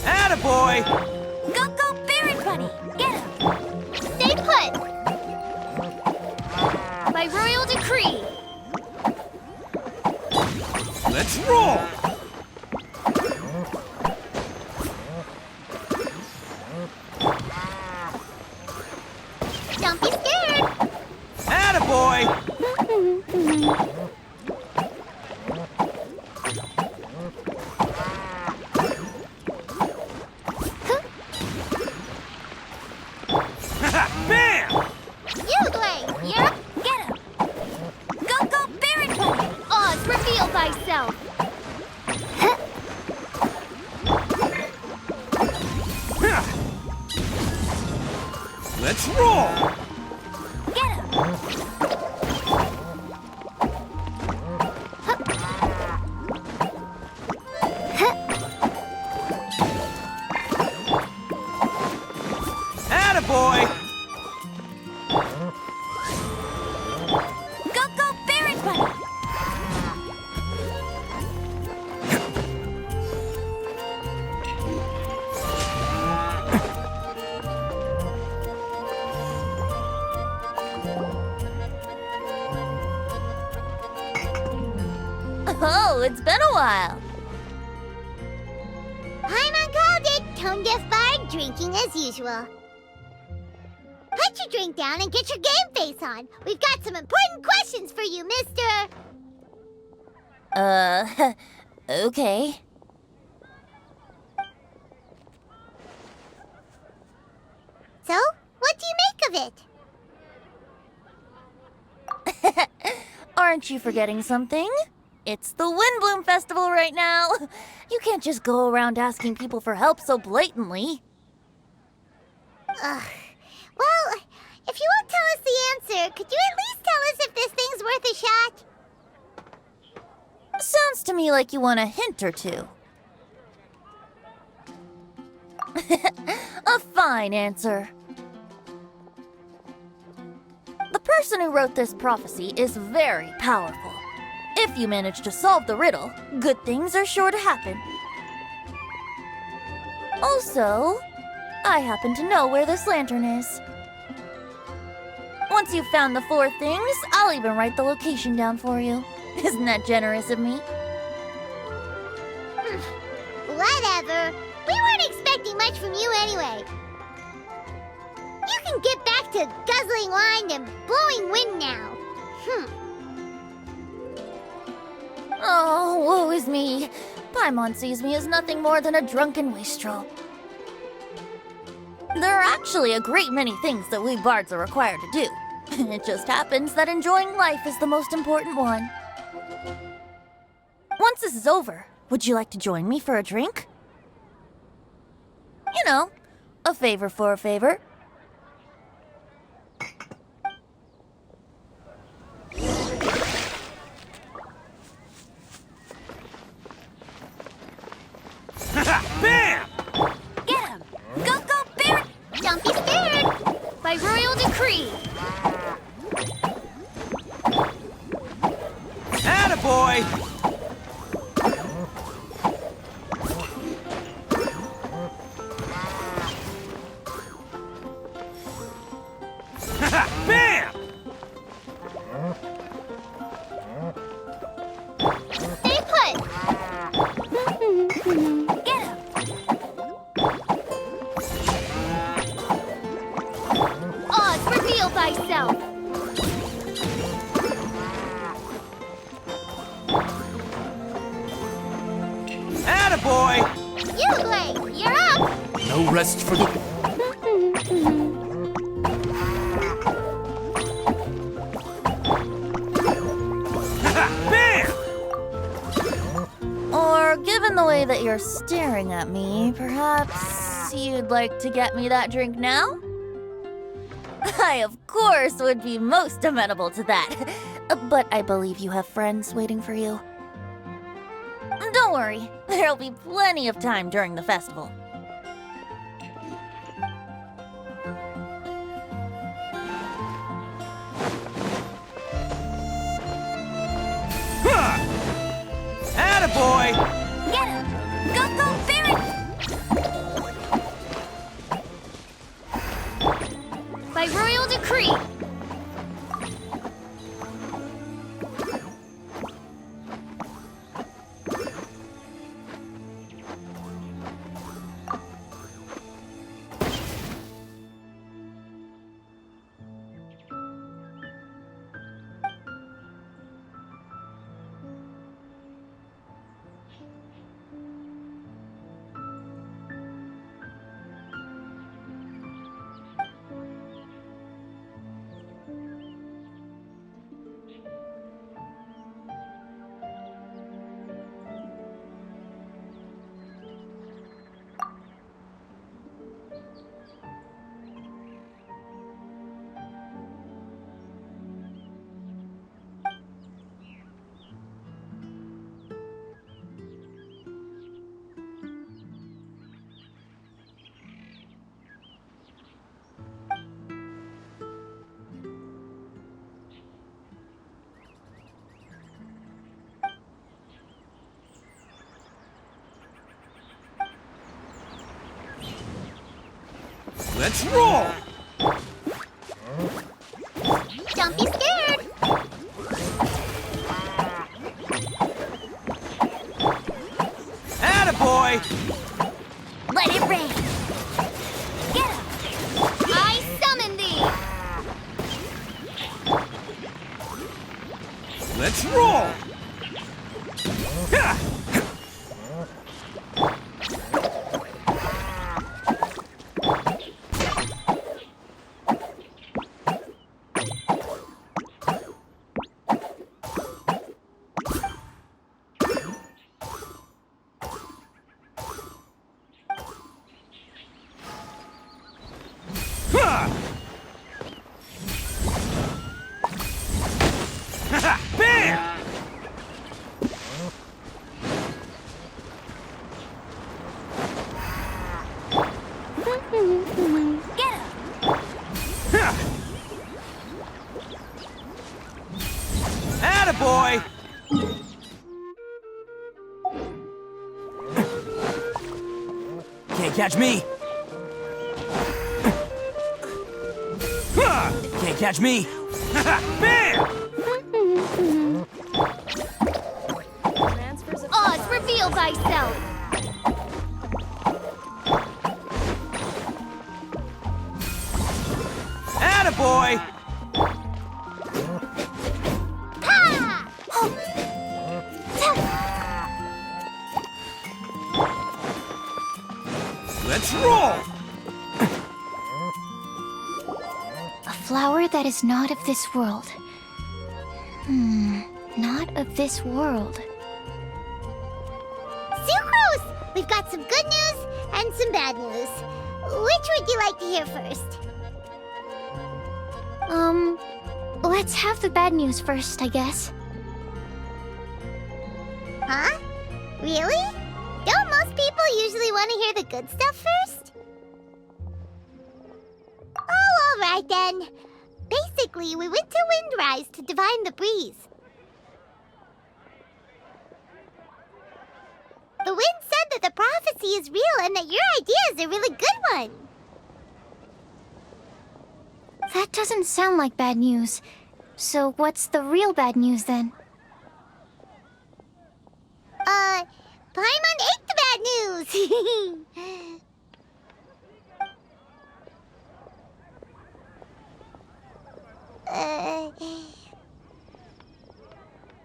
Attaboy! Go, Berry Bunny! Get him! Stay put! By royal decree! Let's roll! Don't be scared! Attaboy! Bam! Windblume, you're up! Get him! Go, Berry Bunny! Oz, reveal thyself! Let's roll! Get him! Attaboy! Go, Berry Bunny! Oh, it's been a while. I'm unclouded, tone deaf bard, drinking as usual. Put your drink down and get your game face on. We've got some important questions for you, mister. Okay. So, what do you make of it? Aren't you forgetting something? It's the Windblume Festival right now. You can't just go around asking people for help so blatantly. Well, if you won't tell us the answer, could you at least tell us if this thing's worth a shot? Sounds to me like you want a hint or two. A fine answer. The person who wrote this prophecy is very powerful. If you manage to solve the riddle, good things are sure to happen. Also, I happen to know where this lantern is. Once you've found the 4 things, I'll even write the location down for you. Isn't that generous of me? Whatever. We weren't expecting much from you anyway. You can get back to guzzling wine and blowing wind now. Oh, woe is me. Paimon sees me as nothing more than a drunken wastrel. There are actually a great many things that we bards are required to do. It just happens that enjoying life is the most important one. Once this is over, would you like to join me for a drink? You know, a favor for a favor. Bam! Get him! Go, Berry! Don't be scared. By royal decree! Attaboy! Bam! Stay put. Get him! Oz, reveal thyself! Attaboy! Windblume, you're up. No rest for the... Bam! Or, given the way that you're staring at me, perhaps you'd like to get me that drink now? I, of course, would be most amenable to that. But I believe you have friends waiting for you. Don't worry, there'll be plenty of time during the festival. Attaboy! Get him! Go, Berry! Let's roll! Don't be scared. Attaboy! Let it rain. Get him. I summon thee. Let's roll! Ha! Bam! Get him. Attaboy! Can't catch me! Can't catch me! Bam! Oz, reveal thyself. Attaboy! Ha! Let's roll! A flower that is not of this world. Not of this world. Sucrose! We've got some good news and some bad news. Which would you like to hear first? Let's have the bad news first, I guess. Huh? Really? Don't most people usually want to hear the good stuff first? Oh, all right then. Basically, we went to Windrise to divine the breeze. The wind said that the prophecy is real and that your idea is a really good one. That doesn't sound like bad news. So what's the real bad news then? Paimon ate the bad news!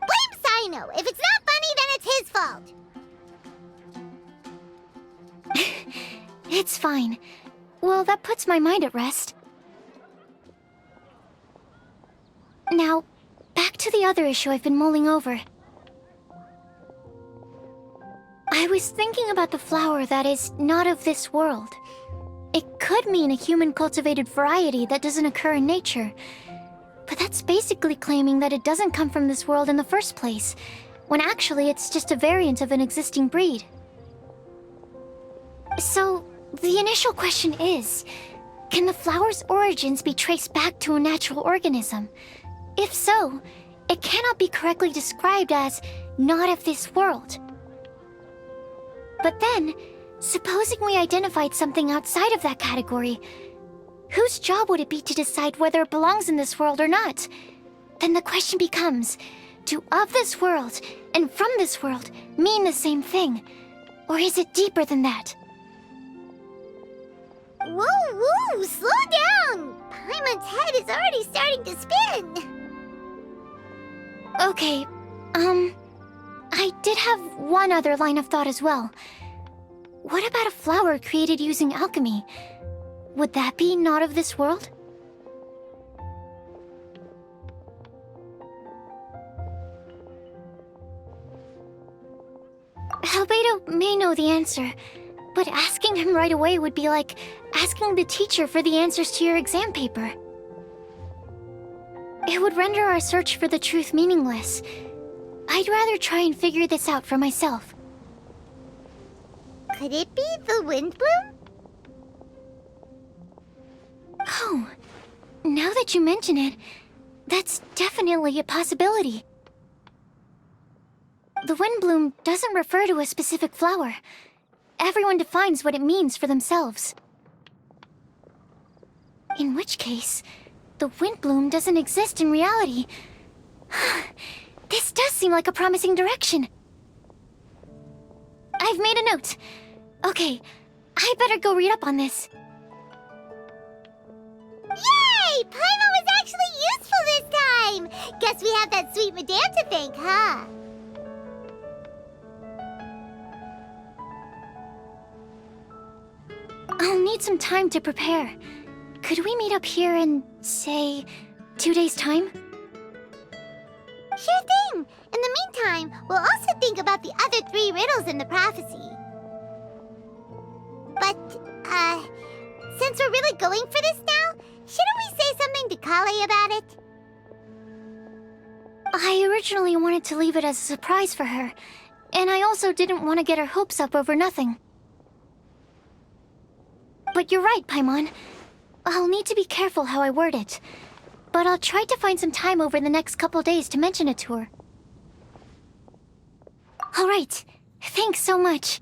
Blame Sino! If it's not funny, then it's his fault! It's fine. Well, that puts my mind at rest. Now, back to the other issue I've been mulling over. I was thinking about the flower that is not of this world. It could mean a human-cultivated variety that doesn't occur in nature. But that's basically claiming that it doesn't come from this world in the first place, when actually it's just a variant of an existing breed. So, the initial question is, can the flower's origins be traced back to a natural organism? If so, it cannot be correctly described as not of this world. But then, supposing we identified something outside of that category, whose job would it be to decide whether it belongs in this world or not? Then the question becomes, do of this world and from this world mean the same thing? Or is it deeper than that? Whoa, whoa, slow down! Paimon's head is already starting to spin! Okay, I did have one other line of thought as well. What about a flower created using alchemy? Would that be not of this world? Albedo may know the answer, but asking him right away would be like asking the teacher for the answers to your exam paper. It would render our search for the truth meaningless. I'd rather try and figure this out for myself. Could it be the Windblume? Oh, now that you mention it, that's definitely a possibility. The Windblume doesn't refer to a specific flower. Everyone defines what it means for themselves. In which case, the Windblume doesn't exist in reality. This does seem like a promising direction. I've made a note. Okay, I better go read up on this. Yay! Paimon was actually useful this time! Guess we have that sweet madame to thank, huh? I'll need some time to prepare. Could we meet up here in, say, 2 days' time? Sure thing! In the meantime, we'll also think about the other 3 riddles in the prophecy. But, since we're really going for this now, shouldn't we say something to Kale about it? I originally wanted to leave it as a surprise for her, and I also didn't want to get her hopes up over nothing. But you're right, Paimon. I'll need to be careful how I word it. But I'll try to find some time over the next couple days to mention it to her. All right. Thanks so much.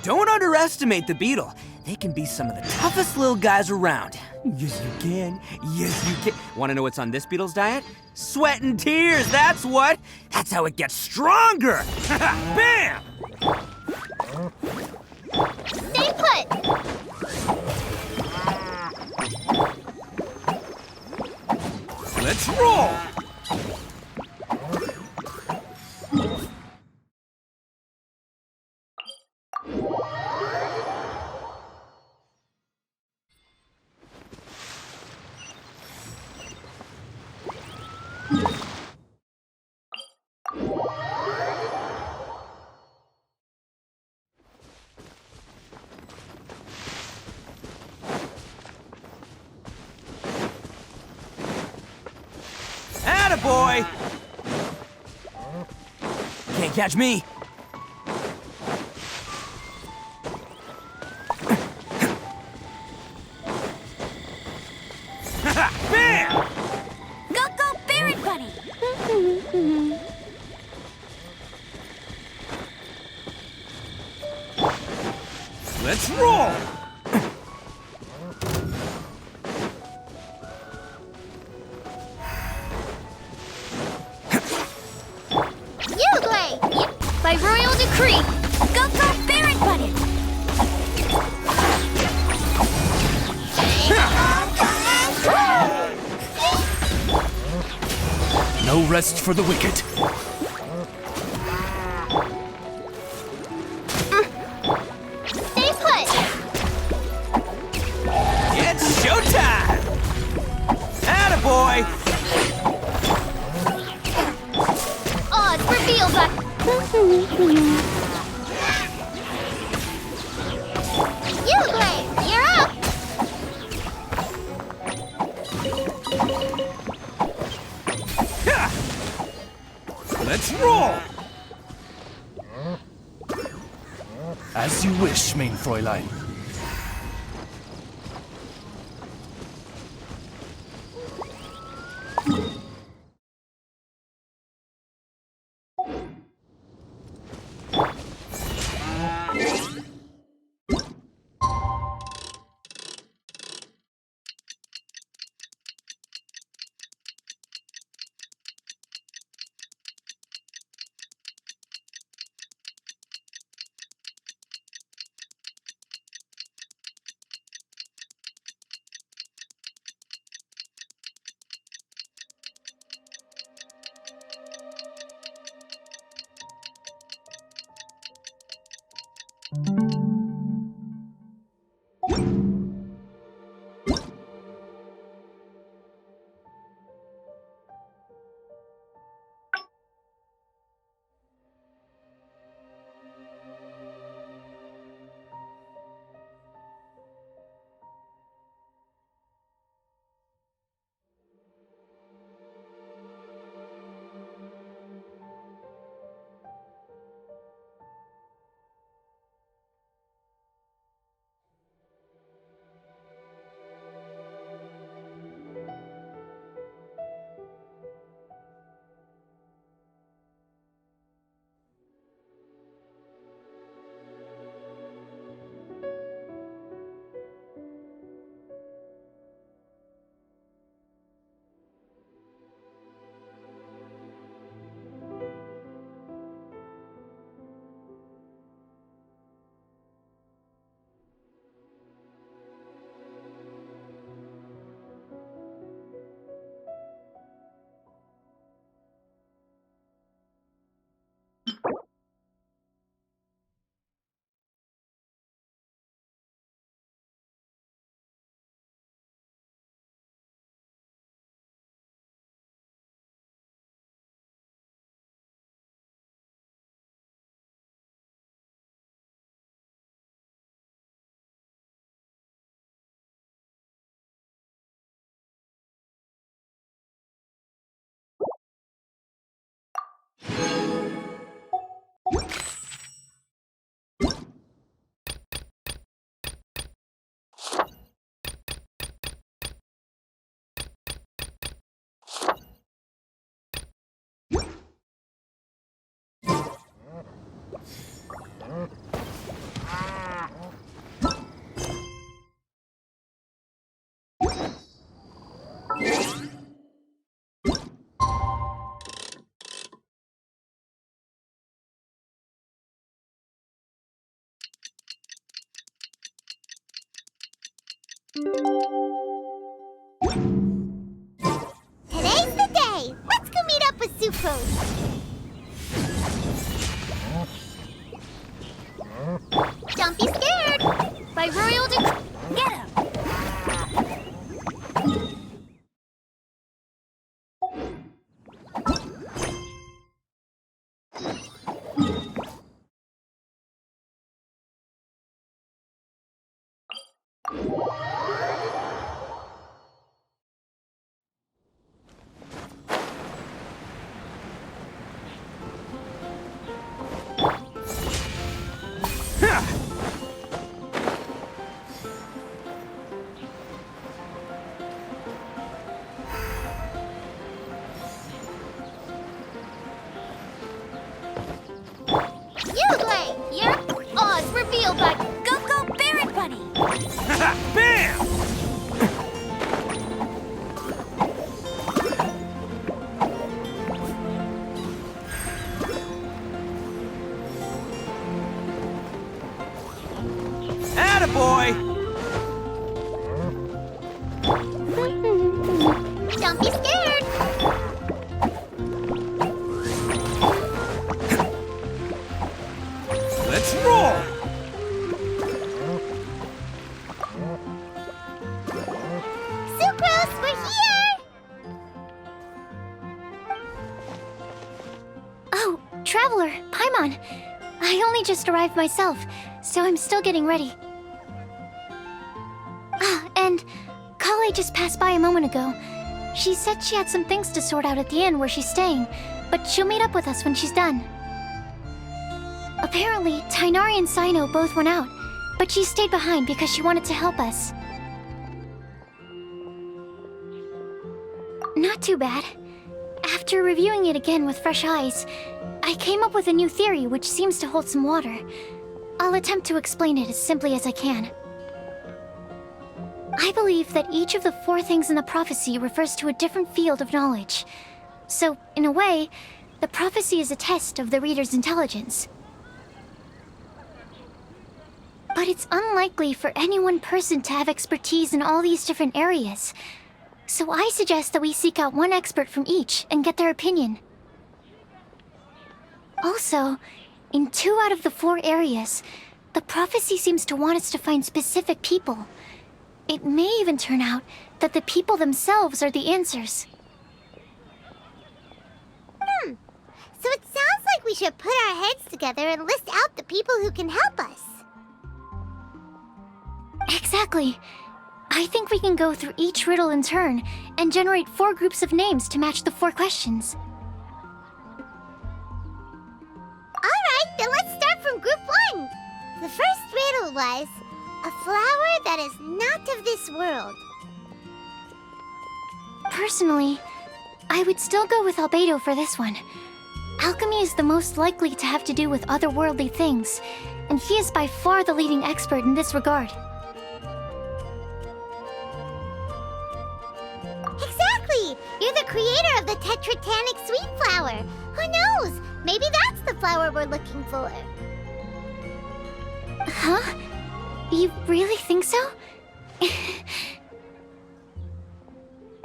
Don't underestimate the beetle. They can be some of the toughest little guys around. Yes, you can. Yes, you can. Want to know what's on this beetle's diet? Sweat and tears, that's what. That's how it gets stronger. Bam! Stay put! Let's roll! Attaboy! Can't catch me. Bam! Go, Barret Bunny! Let's roll! By royal decree, go, Barret Bunny! No rest for the wicked. Stay put! It's showtime! Attaboy! Odds reveal that... You're up! Let's roll! As you wish, mein Fräulein. Today's the day! Let's go meet up with Sucrose! Don't be scared! By Royal Get him! Your Oz revealed by Go Barrett Bunny! Bam! Attaboy! Don't be scared! Let's roll! Sucrose, we're here! Oh, Traveler, Paimon. I only just arrived myself, so I'm still getting ready. Ah, and Kale just passed by a moment ago. She said she had some things to sort out at the inn where she's staying, but she'll meet up with us when she's done. Apparently, Tainari and Sino both went out, but she stayed behind because she wanted to help us. Not too bad. After reviewing it again with fresh eyes, I came up with a new theory which seems to hold some water. I'll attempt to explain it as simply as I can. I believe that each of the 4 things in the prophecy refers to a different field of knowledge. So, in a way, the prophecy is a test of the reader's intelligence. But it's unlikely for any one person to have expertise in all these different areas. So I suggest that we seek out one expert from each and get their opinion. Also, in 2 out of the 4 areas, The prophecy seems to want us to find specific people. It may even turn out that the people themselves are the answers. So it sounds like we should put our heads together and list out the people who can help us. Exactly. I think we can go through each riddle in turn and generate 4 groups of names to match the 4 questions. Alright, then let's start from group 1. The first riddle was, a flower that is not of this world. Personally, I would still go with Albedo for this one. Alchemy is the most likely to have to do with otherworldly things, and he is by far the leading expert in this regard. Exactly! You're the creator of the Tetratanic sweet flower. Who knows? Maybe that's the flower we're looking for. Huh? You really think so?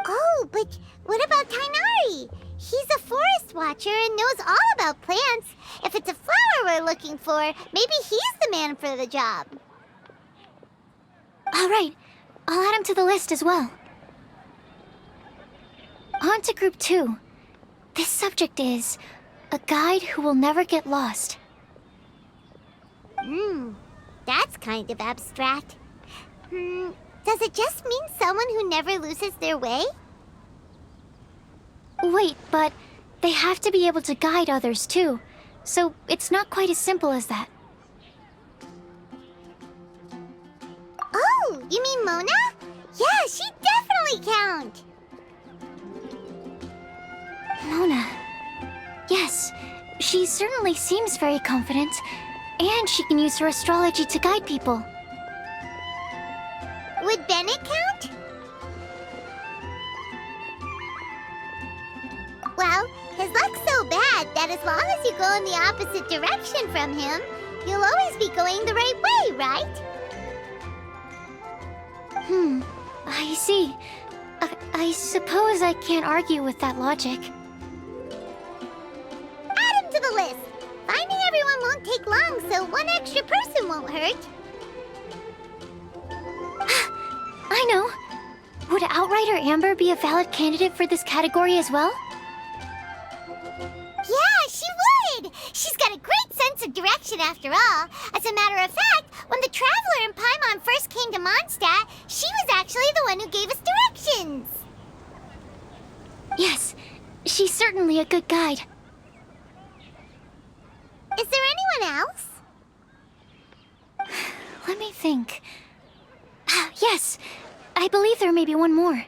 Oh, but what about Tainari? He's a forest watcher and knows all about plants. If it's a flower we're looking for, maybe he's the man for the job. Alright, I'll add him to the list as well. On to group 2. This subject is a guide who will never get lost. That's kind of abstract. Does it just mean someone who never loses their way? Wait, but they have to be able to guide others too, so it's not quite as simple as that. Oh, you mean Mona? Yeah, she definitely count. Mona. Yes, she certainly seems very confident, and she can use her astrology to guide people. Would Bennett count? Well, his luck's so bad that as long as you go in the opposite direction from him, you'll always be going the right way, right? I see. I suppose I can't argue with that logic. Add him to the list. Finding everyone won't take long, so one extra person won't hurt. I know. Would Outrider Amber be a valid candidate for this category as well? Yeah, she would! She's got a great sense of direction after all. As a matter of fact, when the Traveler and Paimon first came to Mondstadt, she was actually the one who gave us directions. Yes, she's certainly a good guide. Is there anyone else? Let me think. Yes, I believe there may be one more.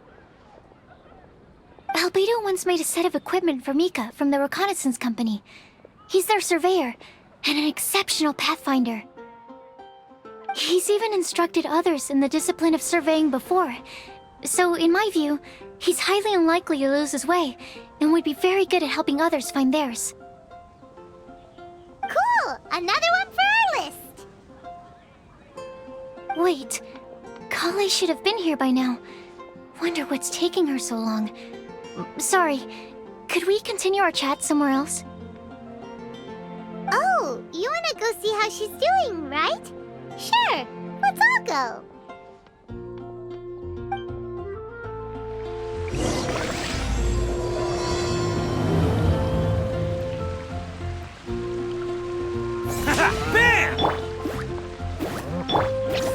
Albedo once made a set of equipment for Mika from the reconnaissance company. He's their surveyor, and an exceptional pathfinder. He's even instructed others in the discipline of surveying before. So, in my view, he's highly unlikely to lose his way, and would be very good at helping others find theirs. Cool! Another one for our list! Wait, Kale should have been here by now. Wonder what's taking her so long. Sorry, could we continue our chat somewhere else? Oh, you wanna go see how she's doing, right? Sure, let's all go. Bam!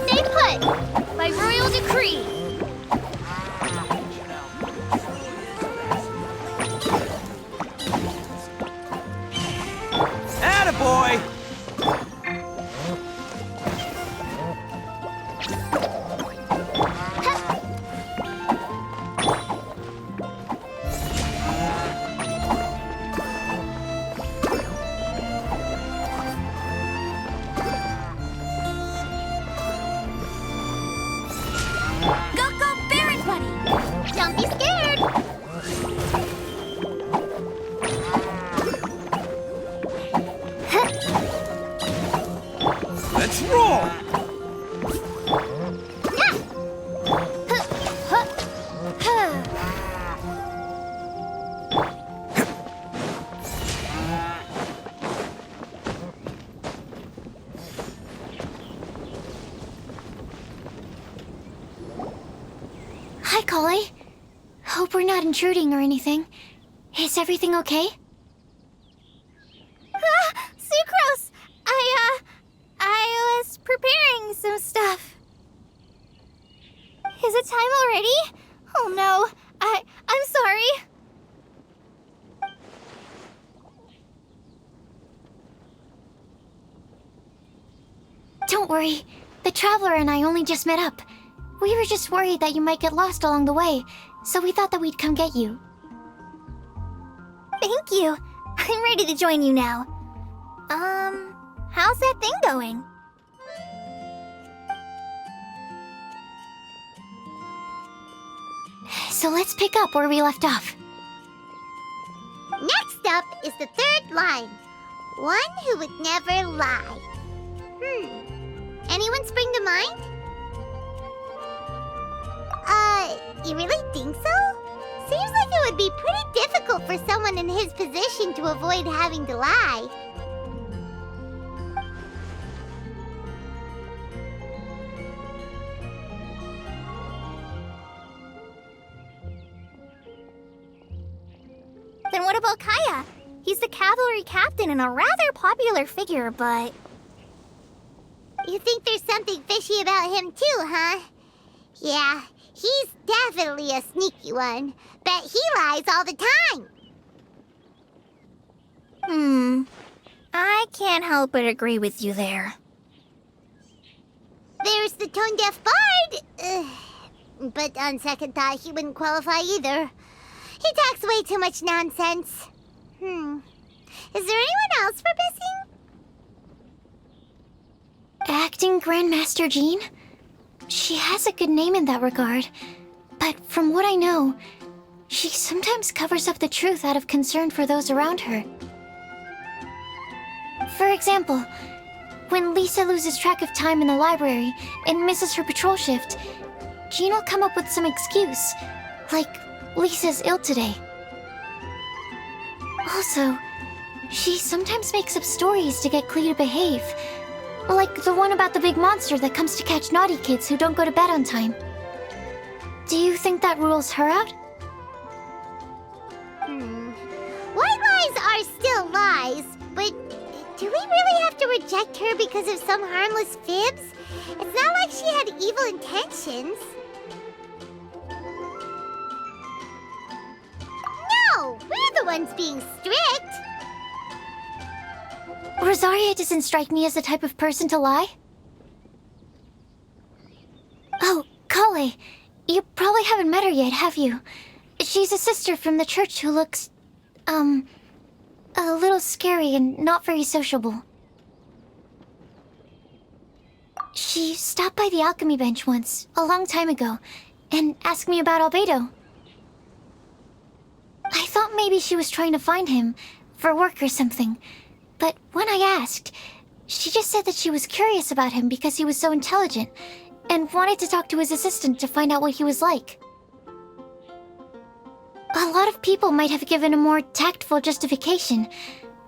Stay put! By royal decree! Attaboy! Hi, Collie. Hope we're not intruding or anything. Is everything okay? Sucrose! I was preparing some stuff. Is it time already? Oh no, I'm sorry. Don't worry. The Traveler and I only just met up. We were just worried that you might get lost along the way, so we thought that we'd come get you. Thank you. I'm ready to join you now. How's that thing going? So let's pick up where we left off. Next up is the third line. One who would never lie. Anyone spring to mind? You really think so? Seems like it would be pretty difficult for someone in his position to avoid having to lie. Then what about Kaya? He's the cavalry captain and a rather popular figure, but... You think there's something fishy about him too, huh? Yeah, he's definitely a sneaky one. Bet he lies all the time. I can't help but agree with you there. There's the tone-deaf bard. But on second thought, he wouldn't qualify either. He talks way too much nonsense. Is there anyone else we're missing? Acting Grandmaster Jean? She has a good name in that regard, but from what I know, she sometimes covers up the truth out of concern for those around her. For example, when Lisa loses track of time in the library and misses her patrol shift, Jean will come up with some excuse, like Lisa's ill today. Also, she sometimes makes up stories to get Clee to behave, like the one about the big monster that comes to catch naughty kids who don't go to bed on time. Do you think that rules her out? White lies are still lies, but do we really have to reject her because of some harmless fibs? It's not like she had evil intentions. No, we're the ones being strict. Rosaria doesn't strike me as the type of person to lie. Oh, Kale, you probably haven't met her yet, have you? She's a sister from the church who looks, a little scary and not very sociable. She stopped by the alchemy bench once, a long time ago, and asked me about Albedo. I thought maybe she was trying to find him, for work or something. But when I asked, she just said that she was curious about him because he was so intelligent, and wanted to talk to his assistant to find out what he was like. A lot of people might have given a more tactful justification,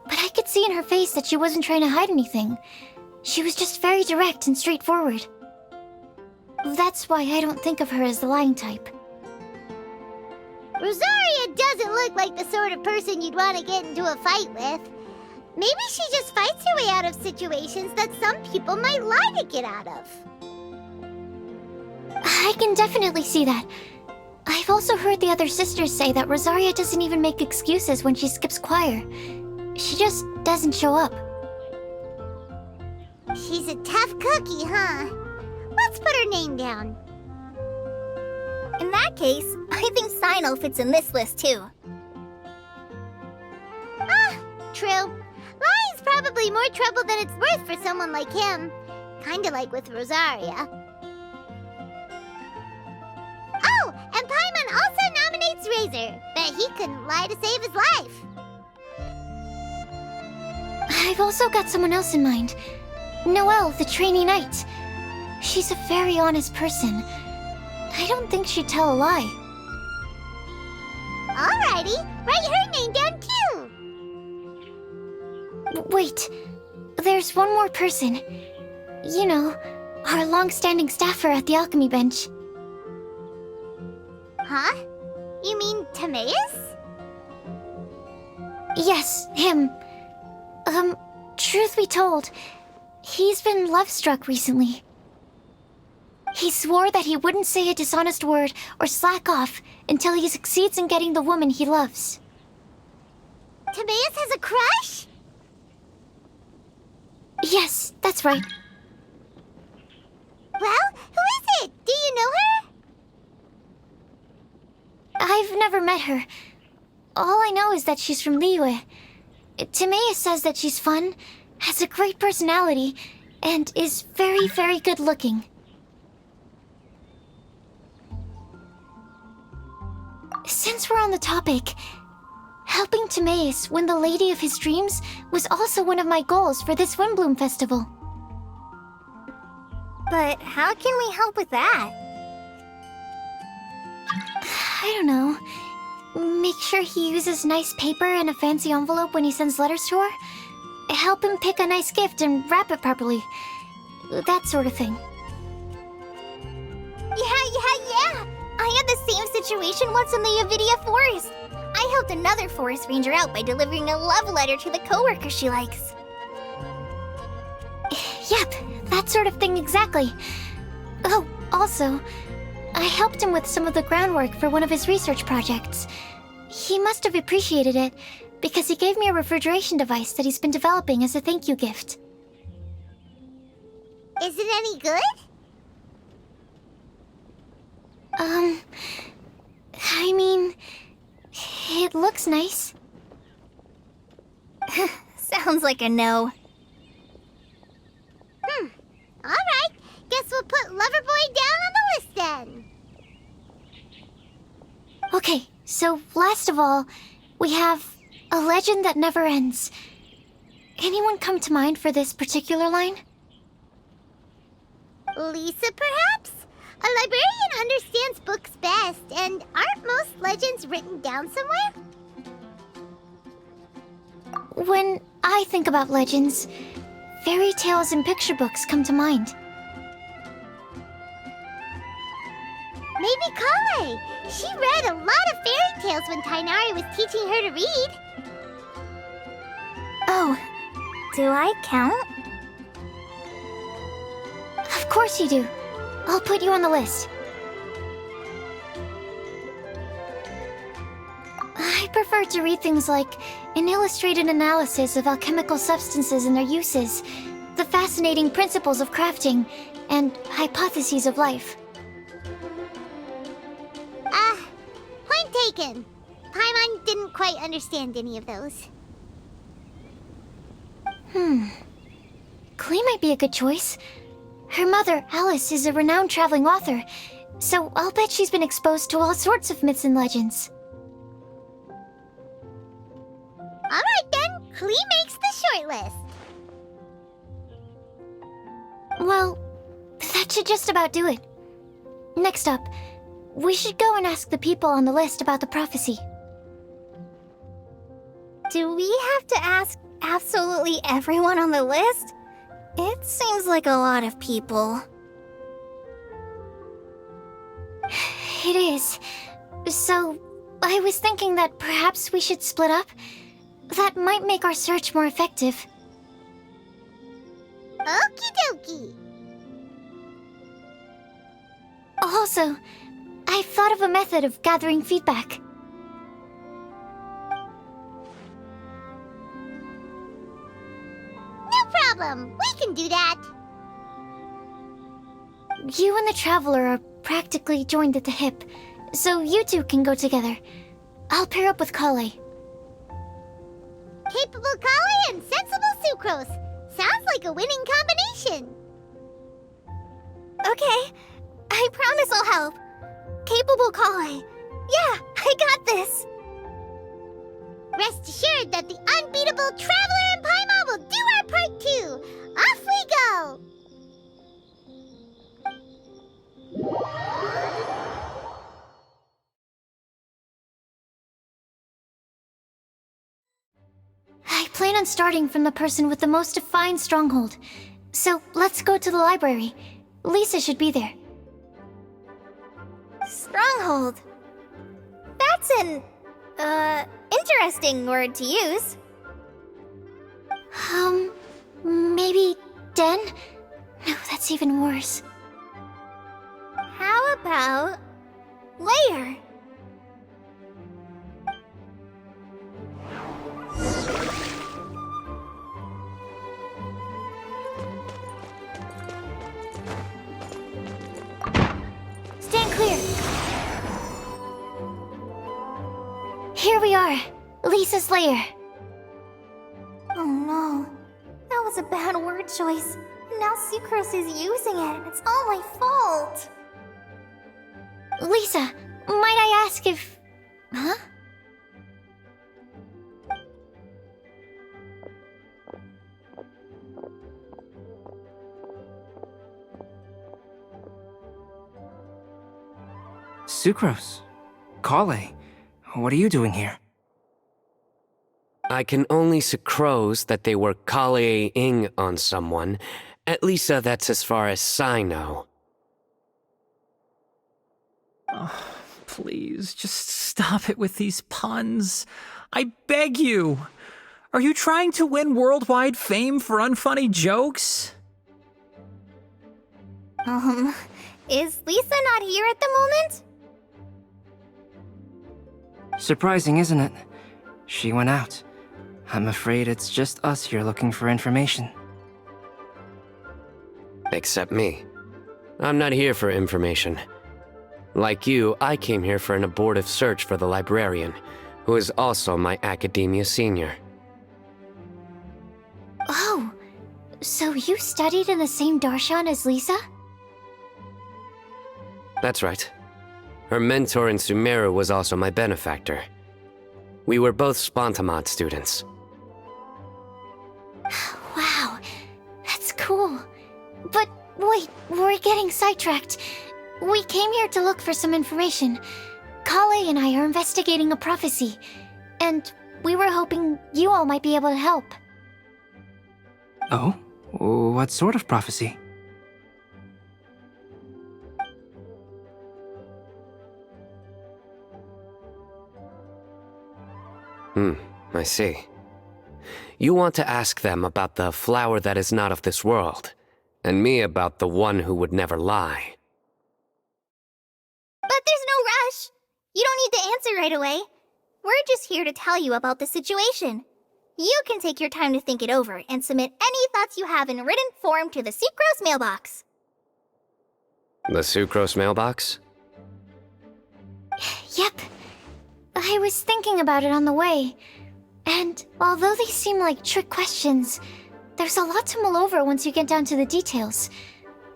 but I could see in her face that she wasn't trying to hide anything. She was just very direct and straightforward. That's why I don't think of her as the lying type. Rosaria doesn't look like the sort of person you'd want to get into a fight with. Maybe she just fights her way out of situations that some people might lie to get out of. I can definitely see that. I've also heard the other sisters say that Rosaria doesn't even make excuses when she skips choir. She just doesn't show up. She's a tough cookie, huh? Let's put her name down. In that case, I think Sinal fits in this list too. True. Lying's probably more trouble than it's worth for someone like him. Kinda like with Rosaria. Oh, and Paimon also nominates Razor. Bet he couldn't lie to save his life. I've also got someone else in mind. Noelle, the trainee knight. She's a very honest person. I don't think she'd tell a lie. Alrighty, write her name down too. Wait, there's one more person. You know, our long-standing staffer at the alchemy bench. Huh? You mean Timaeus? Yes, him. Truth be told, he's been love-struck recently. He swore that he wouldn't say a dishonest word or slack off until he succeeds in getting the woman he loves. Timaeus has a crush? Yes, that's right. Well, who is it? Do you know her? I've never met her. All I know is that she's from Liyue. Timaeus says that she's fun, has a great personality, and is very, very good looking. Since we're on the topic, helping Timaeus win the lady of his dreams was also one of my goals for this Windblume festival. But how can we help with that? I don't know. Make sure he uses nice paper and a fancy envelope when he sends letters to her. Help him pick a nice gift and wrap it properly. That sort of thing. Yeah! I had the same situation once in the Avidia Forest. I helped another forest ranger out by delivering a love letter to the coworker she likes. Yep, that sort of thing exactly. Oh, also, I helped him with some of the groundwork for one of his research projects. He must have appreciated it, because he gave me a refrigeration device that he's been developing as a thank you gift. Is it any good? I mean, it looks nice. Sounds like a no. Alright, guess we'll put Loverboy down on the list then. Okay, so last of all, we have a legend that never ends. Anyone come to mind for this particular line? Lisa, perhaps? A librarian understands books best, and aren't most legends written down somewhere? When I think about legends, fairy tales and picture books come to mind. Maybe Kale. She read a lot of fairy tales when Tainari was teaching her to read. Oh, Do I count? of course you do. I'll put you on the list. I prefer to read things like an illustrated analysis of alchemical substances and their uses, the fascinating principles of crafting, and hypotheses of life. Point taken. Paimon didn't quite understand any of those. Klee might be a good choice. Her mother, Alice, is a renowned traveling author, so I'll bet she's been exposed to all sorts of myths and legends. Alright then, Klee makes the short list. Well, that should just about do it. Next up, we should go and ask the people on the list about the prophecy. Do we have to ask absolutely everyone on the list? It seems like a lot of people. It is. So, I was thinking that perhaps we should split up. That might make our search more effective. Okie dokie. Also, I've thought of a method of gathering feedback. No problem. We can do that. You and the Traveler are practically joined at the hip, so you two can go together. I'll pair up with Kale. Capable Kale and sensible Sucrose. Sounds like a winning combination. Okay, I promise I'll help. Capable Kale. Yeah, I got this. Rest assured that the unbeatable Traveler and Paimon will do our part too. Off we go. I plan on starting from the person with the most defined stronghold. So let's go to the library. Lisa should be there. Stronghold. That's interesting word to use. Maybe den? No, that's even worse. How about layer? Stand clear. Here we are, Lisa's lair. Oh no, that was a bad word choice. And now Sucrose is using it, and it's all my fault. Lisa, might I ask if... Huh? Sucrose. Kale. What are you doing here? I can only sucrose that they were Kale-ing on someone. At least that's as far as I know. Oh, please, just stop it with these puns. I beg you. Are you trying to win worldwide fame for unfunny jokes? Is Lisa not here at the moment? Surprising, isn't it? She went out. I'm afraid it's just us here looking for information. Except me. I'm not here for information. Like you, I came here for an abortive search for the librarian, who is also my academia senior. Oh, so you studied in the same darshan as Lisa? That's right. Her mentor in Sumeru was also my benefactor. We were both Spontamod students. Wow, that's cool. But wait, we're getting sidetracked. We came here to look for some information. Kale and I are investigating a prophecy, and we were hoping you all might be able to help. Oh? What sort of prophecy? I see. You want to ask them about the flower that is not of this world, and me about the one who would never lie. But there's no rush. You don't need to answer right away. We're just here to tell you about the situation. You can take your time to think it over and submit any thoughts you have in written form to the Sucrose mailbox. The Sucrose mailbox? Yep. I was thinking about it on the way. And although they seem like trick questions, there's a lot to mull over once you get down to the details.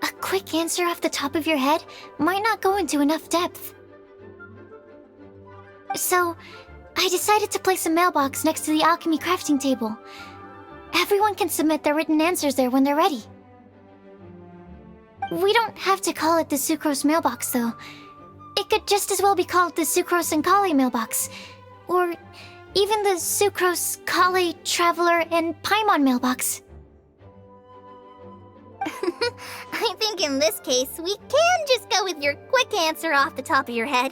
A quick answer off the top of your head might not go into enough depth. So, I decided to place a mailbox next to the alchemy crafting table. Everyone can submit their written answers there when they're ready. We don't have to call it the Sucrose mailbox, though. It could just as well be called the Sucrose and Kale mailbox. Or even the Sucrose, Kale, Traveler, and Paimon mailbox. I think in this case, we can just go with your quick answer off the top of your head.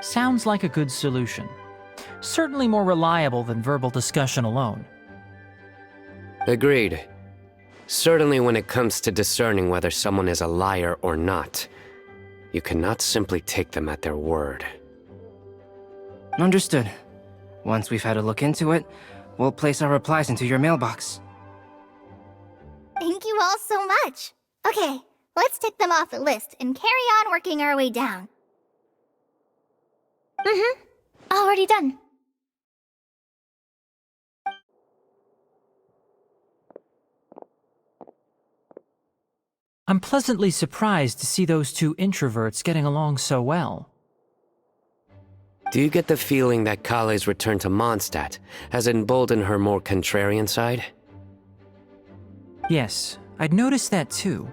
Sounds like a good solution. Certainly more reliable than verbal discussion alone. Agreed. Certainly when it comes to discerning whether someone is a liar or not, you cannot simply take them at their word. Understood. Once we've had a look into it, we'll place our replies into your mailbox. Thank you all so much. Okay, let's tick them off the list and carry on working our way down. Already done. I'm pleasantly surprised to see those two introverts getting along so well. Do you get the feeling that Kale's return to Mondstadt has emboldened her more contrarian side? Yes, I'd noticed that too.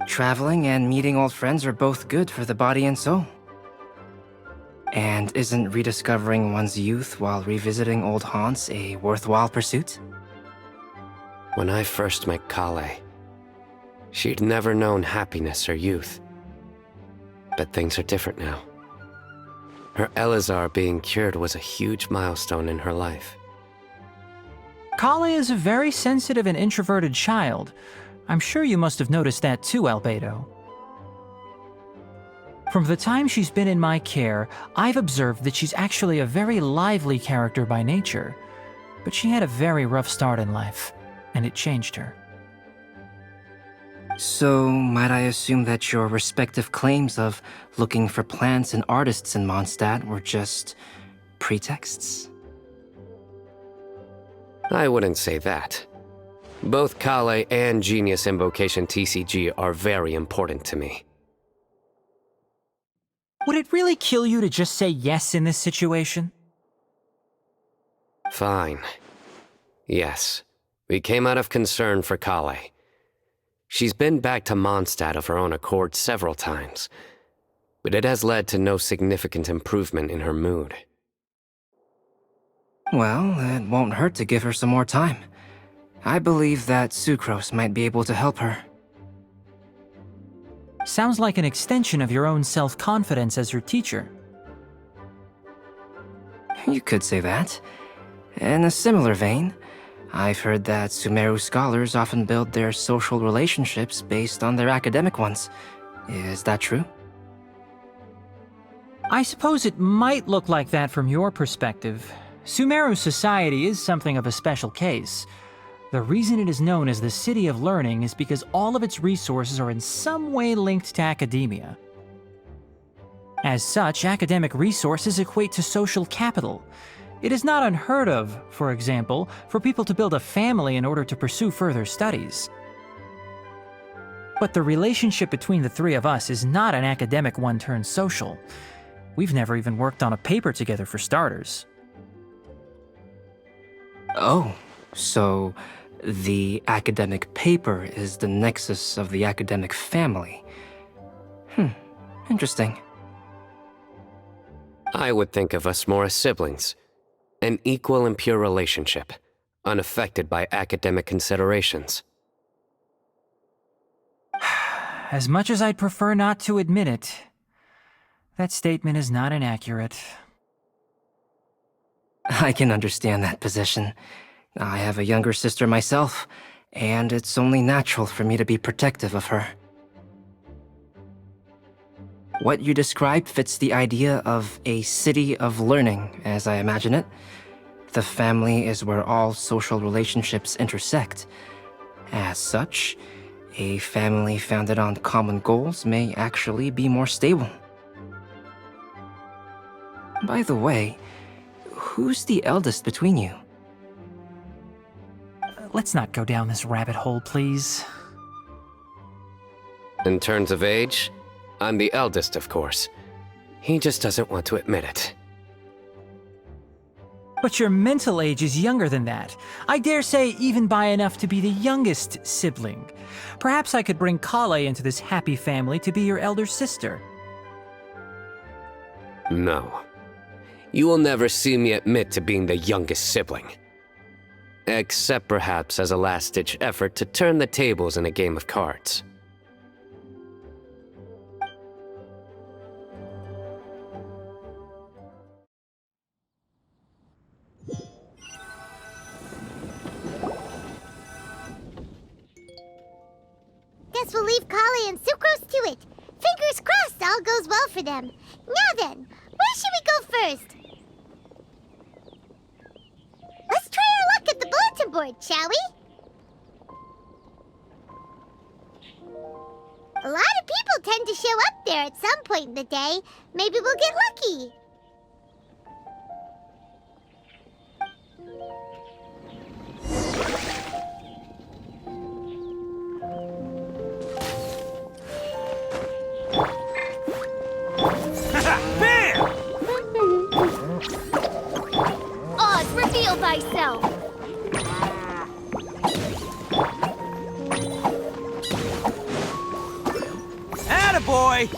Traveling and meeting old friends are both good for the body and soul. And isn't rediscovering one's youth while revisiting old haunts a worthwhile pursuit? When I first met Kale, she'd never known happiness or youth. But things are different now. Her Elazar being cured was a huge milestone in her life. Kale is a very sensitive and introverted child. I'm sure you must have noticed that too, Albedo. From the time she's been in my care, I've observed that she's actually a very lively character by nature. But she had a very rough start in life, and it changed her. So, might I assume that your respective claims of looking for plants and artists in Mondstadt were just pretexts? I wouldn't say that. Both Kale and Genius Invocation TCG are very important to me. Would it really kill you to just say yes in this situation? Fine. Yes, we came out of concern for Kale. She's been back to Mondstadt of her own accord several times, but it has led to no significant improvement in her mood. Well, it won't hurt to give her some more time. I believe that Sucrose might be able to help her. Sounds like an extension of your own self-confidence as her teacher. You could say that. In a similar vein, I've heard that Sumeru scholars often build their social relationships based on their academic ones. Is that true? I suppose it might look like that from your perspective. Sumeru society is something of a special case. The reason it is known as the City of Learning is because all of its resources are in some way linked to academia. As such, academic resources equate to social capital. It is not unheard of, for example, for people to build a family in order to pursue further studies. But the relationship between the three of us is not an academic one turned social. We've never even worked on a paper together for starters. Oh, so the academic paper is the nexus of the academic family. Interesting. I would think of us more as siblings. An equal and pure relationship, unaffected by academic considerations. As much as I'd prefer not to admit it, that statement is not inaccurate. I can understand that position. I have a younger sister myself, and it's only natural for me to be protective of her. What you described fits the idea of a city of learning, as I imagine it. The family is where all social relationships intersect. As such, a family founded on common goals may actually be more stable. By the way, who's the eldest between you? Let's not go down this rabbit hole, please. In terms of age, I'm the eldest, of course. He just doesn't want to admit it. But your mental age is younger than that. I dare say even by enough to be the youngest sibling. Perhaps I could bring Kale into this happy family to be your elder sister. No. You will never see me admit to being the youngest sibling. Except perhaps as a last-ditch effort to turn the tables in a game of cards. Guess we'll leave Kale and Sucrose to it. Fingers crossed all goes well for them. Now then, where should we go first? Let's try our luck at the bulletin board, shall we? A lot of people tend to show up there at some point in the day. Maybe we'll get lucky. Oz, reveal thyself! Attaboy!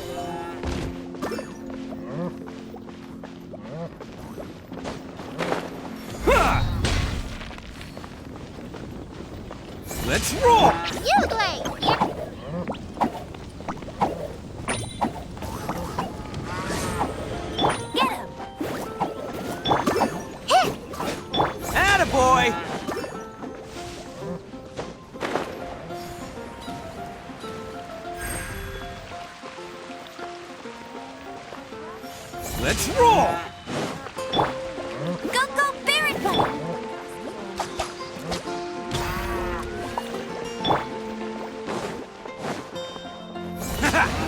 Huh. Let's roll! You play! Yep. Get him! Let's roll! Go, go, Barret Bunny!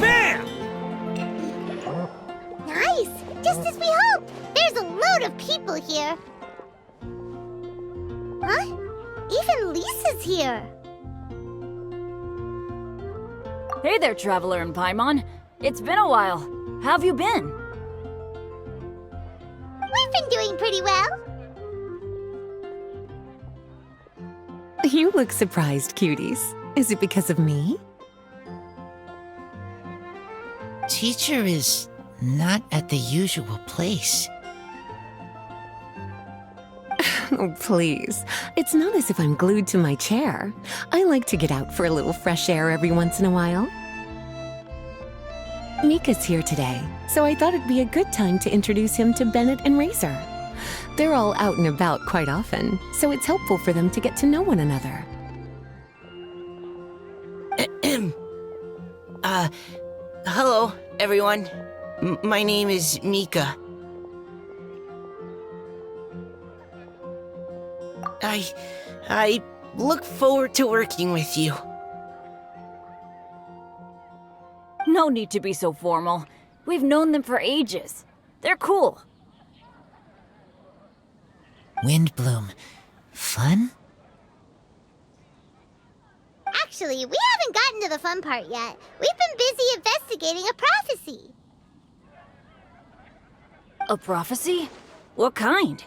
Bam! Nice! Just as we hoped! There's a load of people here. Huh? Even Lisa's here. Hey there, Traveler and Paimon. It's been a while. How have you been? We've been doing pretty well. You look surprised, cuties. Is it because of me? Teacher is not at the usual place. Oh, please. It's not as if I'm glued to my chair. I like to get out for a little fresh air every once in a while. Mika's here today, so I thought it'd be a good time to introduce him to Bennett and Razor. They're all out and about quite often, so it's helpful for them to get to know one another. Hello, everyone. My name is Mika. I look forward to working with you. No need to be so formal. We've known them for ages. They're cool. Windblume. Fun? Actually, we haven't gotten to the fun part yet. We've been busy investigating a prophecy. A prophecy? What kind?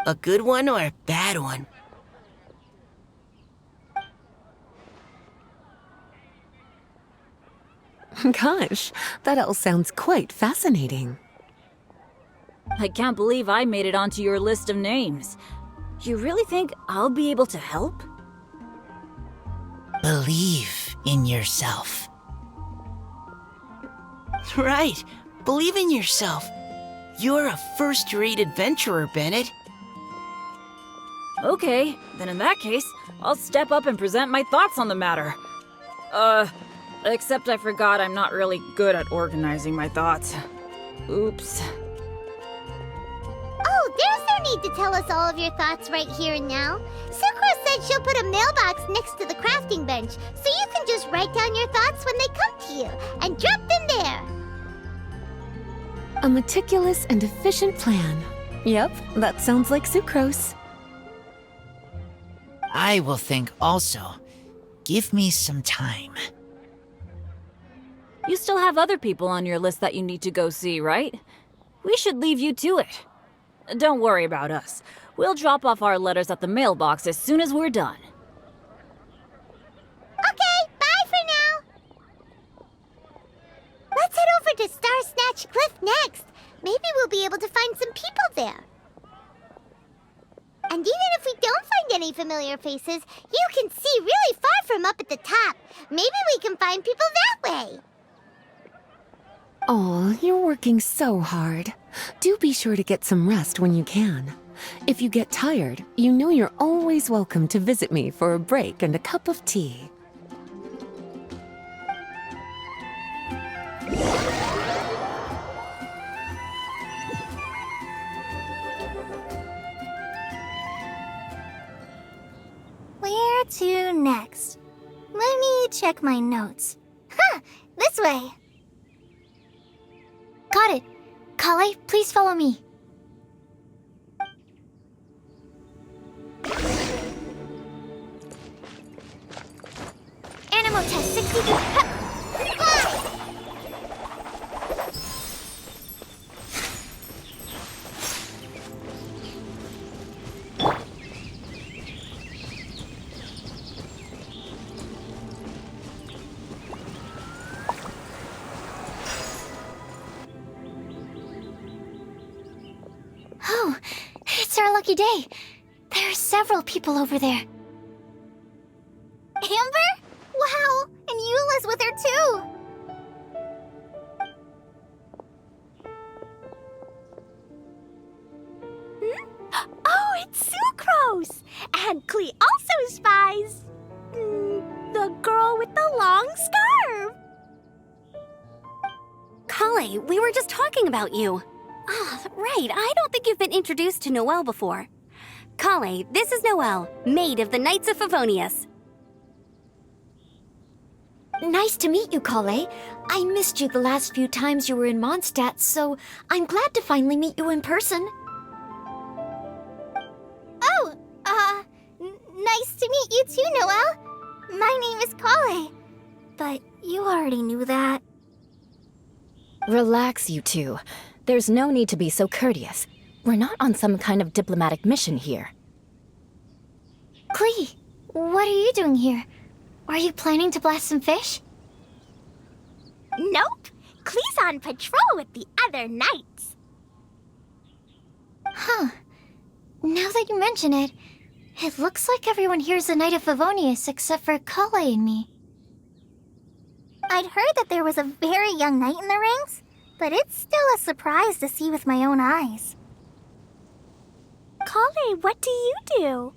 A good one or a bad one? Gosh, that all sounds quite fascinating. I can't believe I made it onto your list of names. You really think I'll be able to help? Believe in yourself. Right. Believe in yourself. You're a first-rate adventurer, Bennett. Okay, then in that case, I'll step up and present my thoughts on the matter. Except I forgot I'm not really good at organizing my thoughts. Oops. Oh, there's no need to tell us all of your thoughts right here and now. Sakura said she'll put a mailbox next to the crafting bench, so you can just write down your thoughts when they come to you, and drop them there. A meticulous and efficient plan. Yep, that sounds like sucrose. I will think also. Give me some time. You still have other people on your list that you need to go see, right? We should leave you to it. Don't worry about us. We'll drop off our letters at the mailbox as soon as we're done. Okay, bye for now. Let's head over to Star Snatch Cliff next. Maybe we'll be able to find some people there. And even if we don't find any familiar faces, you can see really far from up at the top. Maybe we can find people that way. Oh, you're working so hard. Do be sure to get some rest when you can. If you get tired, you know you're always welcome to visit me for a break and a cup of tea. Where to next? Let me check my notes. Huh, this way. Got it. Kale, please follow me. Animal test 62. Oh, it's our lucky day. There are several people over there. Amber? Wow, and Eula's with her too. Oh, it's Sucrose! And Klee also spies the girl with the long scarf. Kale, Kale, we were just talking about you. Ah, right, I don't think you've been introduced to Noelle before. Kale, this is Noelle, maid of the Knights of Favonius. Nice to meet you, Kale. I missed you the last few times you were in Mondstadt, so I'm glad to finally meet you in person. Oh, nice to meet you too, Noelle. My name is Kale. But you already knew that. Relax, you two. There's no need to be so courteous. We're not on some kind of diplomatic mission here. Klee, what are you doing here? Are you planning to blast some fish? Nope. Klee's on patrol with the other knights. Huh. Now that you mention it, it looks like everyone here's a Knight of Favonius except for Kale and me. I'd heard that there was a very young knight in the rings, but it's still a surprise to see with my own eyes. Kale, what do you do?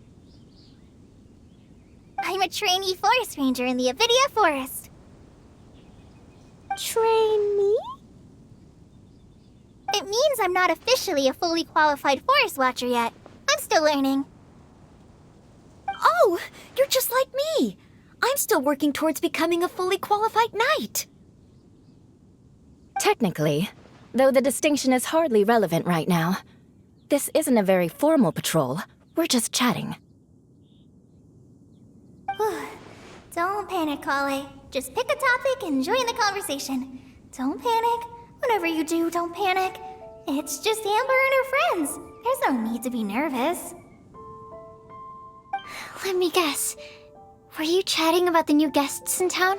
I'm a trainee forest ranger in the Avidia Forest. Trainee? It means I'm not officially a fully qualified forest watcher yet. I'm still learning. Oh, you're just like me. I'm still working towards becoming a fully qualified knight. Technically, though the distinction is hardly relevant right now. This isn't a very formal patrol. We're just chatting. Don't panic, Kale. Just pick a topic and join the conversation. Don't panic. Whatever you do, don't panic. It's just Amber and her friends. There's no need to be nervous. Let me guess. Were you chatting about the new guests in town?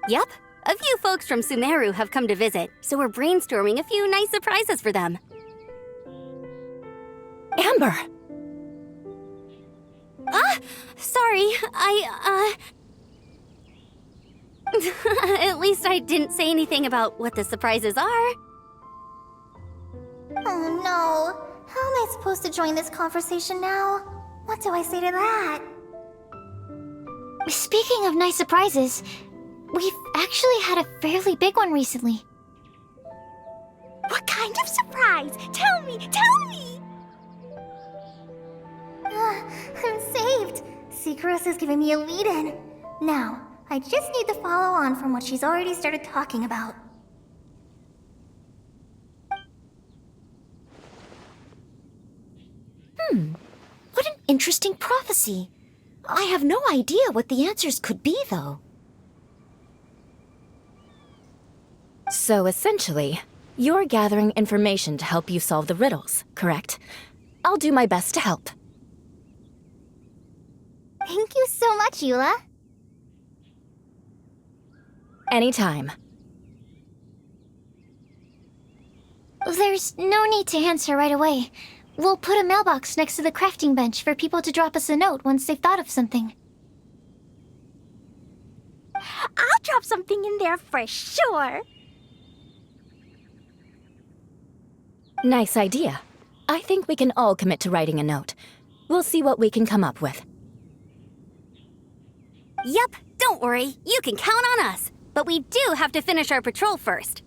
Yep, a few folks from Sumeru have come to visit, so we're brainstorming a few nice surprises for them. Amber! Sorry, At least I didn't say anything about what the surprises are. Oh no. How am I supposed to join this conversation now? What do I say to that? Speaking of nice surprises, we've actually had a fairly big one recently. What kind of surprise? Tell me! Tell me! I'm saved. Secros is giving me a lead-in. Now, I just need to follow on from what she's already started talking about. What an interesting prophecy. I have no idea what the answers could be, though. So essentially, you're gathering information to help you solve the riddles, correct? I'll do my best to help. Thank you so much, Eula. Anytime. There's no need to answer right away. We'll put a mailbox next to the crafting bench for people to drop us a note once they've thought of something. I'll drop something in there for sure. Nice idea. I think we can all commit to writing a note. We'll see what we can come up with. Yep, don't worry, you can count on us. But we do have to finish our patrol first.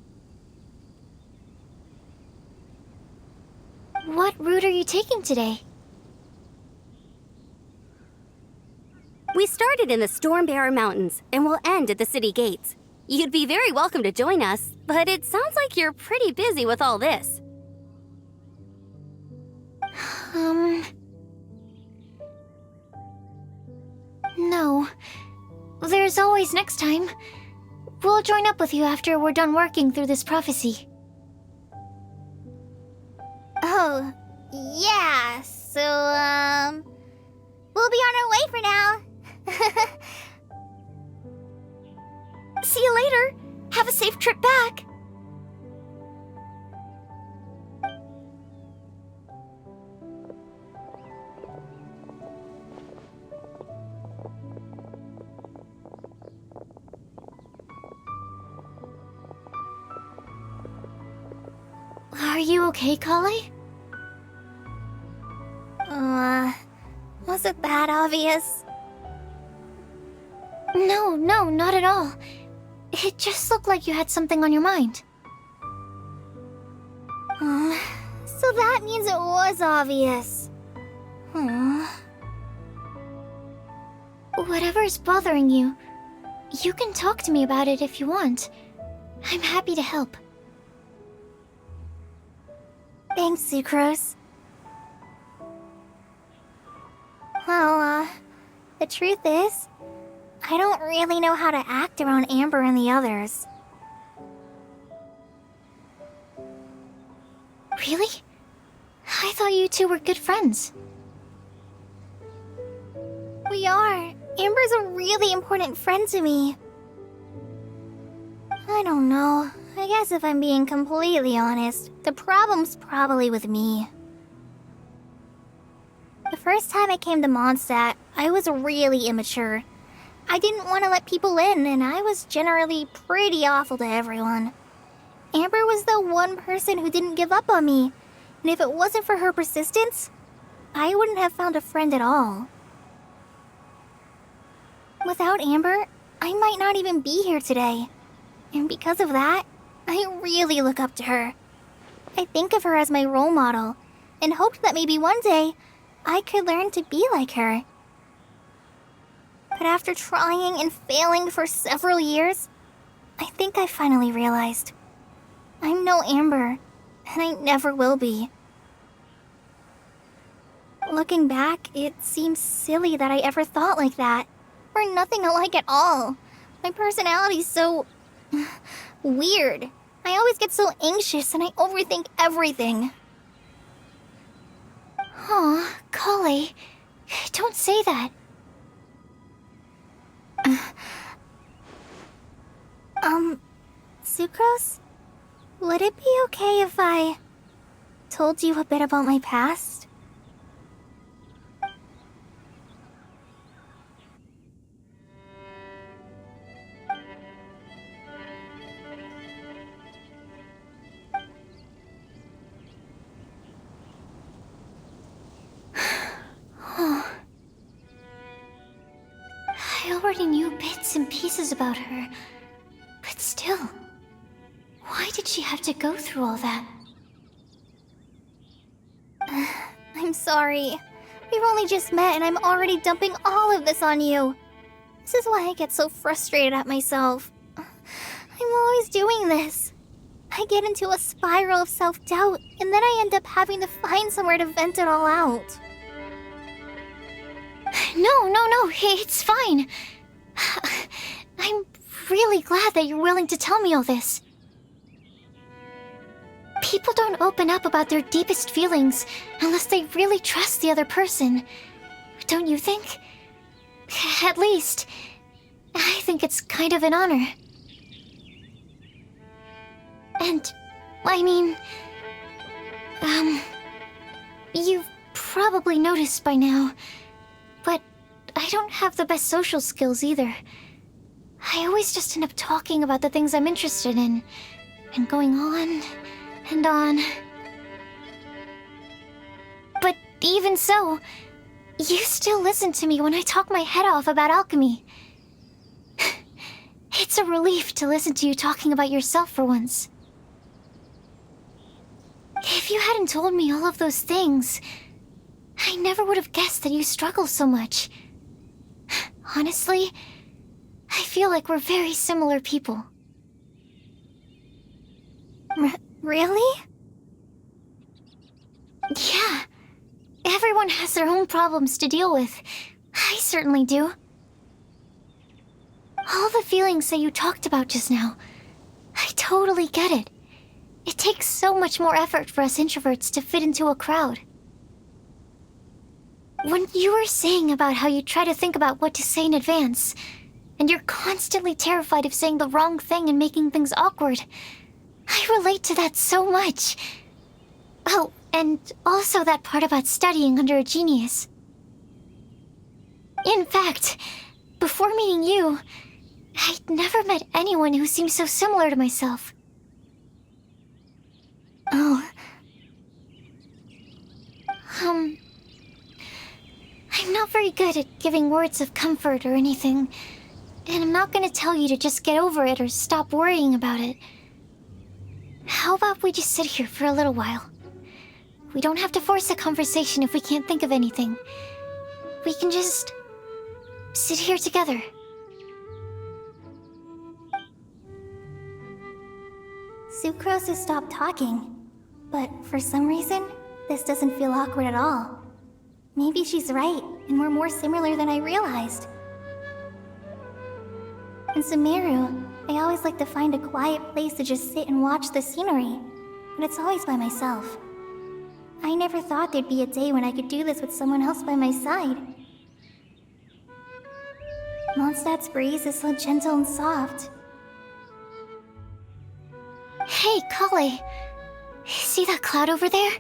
What route are you taking today? We started in the Stormbearer Mountains, and we'll end at the city gates. You'd be very welcome to join us, but it sounds like you're pretty busy with all this. No. There's always next time. We'll join up with you after we're done working through this prophecy. Oh, yeah, so, we'll be on our way for now. See you later. Have a safe trip back. Are you okay, Kale? Was it that obvious? No, not at all. It just looked like you had something on your mind. So that means it was obvious. Whatever's bothering you, you can talk to me about it if you want. I'm happy to help. Thanks, Sucrose. Well, the truth is, I don't really know how to act around Amber and the others. Really? I thought you two were good friends. We are. Amber's a really important friend to me. I don't know. I guess if I'm being completely honest, the problem's probably with me. The first time I came to Mondstadt, I was really immature. I didn't want to let people in, and I was generally pretty awful to everyone. Amber was the one person who didn't give up on me, and if it wasn't for her persistence, I wouldn't have found a friend at all. Without Amber, I might not even be here today. And because of that, I really look up to her. I think of her as my role model, and hoped that maybe one day, I could learn to be like her. But after trying and failing for several years, I think I finally realized. I'm no Amber, and I never will be. Looking back, it seems silly that I ever thought like that. We're nothing alike at all. My personality's so... weird. I always get so anxious and I overthink everything. Aw, Kale. Don't say that. Sucrose? Would it be okay if I told you a bit about my past? I already knew bits and pieces about her, but still, why did she have to go through all that? I'm sorry. We've only just met and I'm already dumping all of this on you. This is why I get so frustrated at myself. I'm always doing this. I get into a spiral of self-doubt, and then I end up having to find somewhere to vent it all out. No, it's fine. I'm really glad that you're willing to tell me all this. People don't open up about their deepest feelings unless they really trust the other person. Don't you think? At least, I think it's kind of an honor. And, I mean... you've probably noticed by now, but I don't have the best social skills either. I always just end up talking about the things I'm interested in, and going on and on. But even so, you still listen to me when I talk my head off about alchemy. It's a relief to listen to you talking about yourself for once. If you hadn't told me all of those things, I never would have guessed that you struggle so much. Honestly, I feel like we're very similar people. Really? Yeah. Everyone has their own problems to deal with. I certainly do. All the feelings that you talked about just now, I totally get it. It takes so much more effort for us introverts to fit into a crowd. When you were saying about how you try to think about what to say in advance, and you're constantly terrified of saying the wrong thing and making things awkward, I relate to that so much. Oh, and also that part about studying under a genius. In fact, before meeting you, I'd never met anyone who seemed so similar to myself. Oh. I'm not very good at giving words of comfort or anything, And I'm not gonna tell you to just get over it or stop worrying about it. How about we just sit here for a little while? We don't have to force a conversation if we can't think of anything. We can just sit here together. Sucrose has stopped talking, but for some reason, this doesn't feel awkward at all. Maybe she's right, and we're more similar than I realized. In Sumeru, I always like to find a quiet place to just sit and watch the scenery, but it's always by myself. I never thought there'd be a day when I could do this with someone else by my side. Mondstadt's breeze is so gentle and soft. Hey, Kale. See that cloud over there?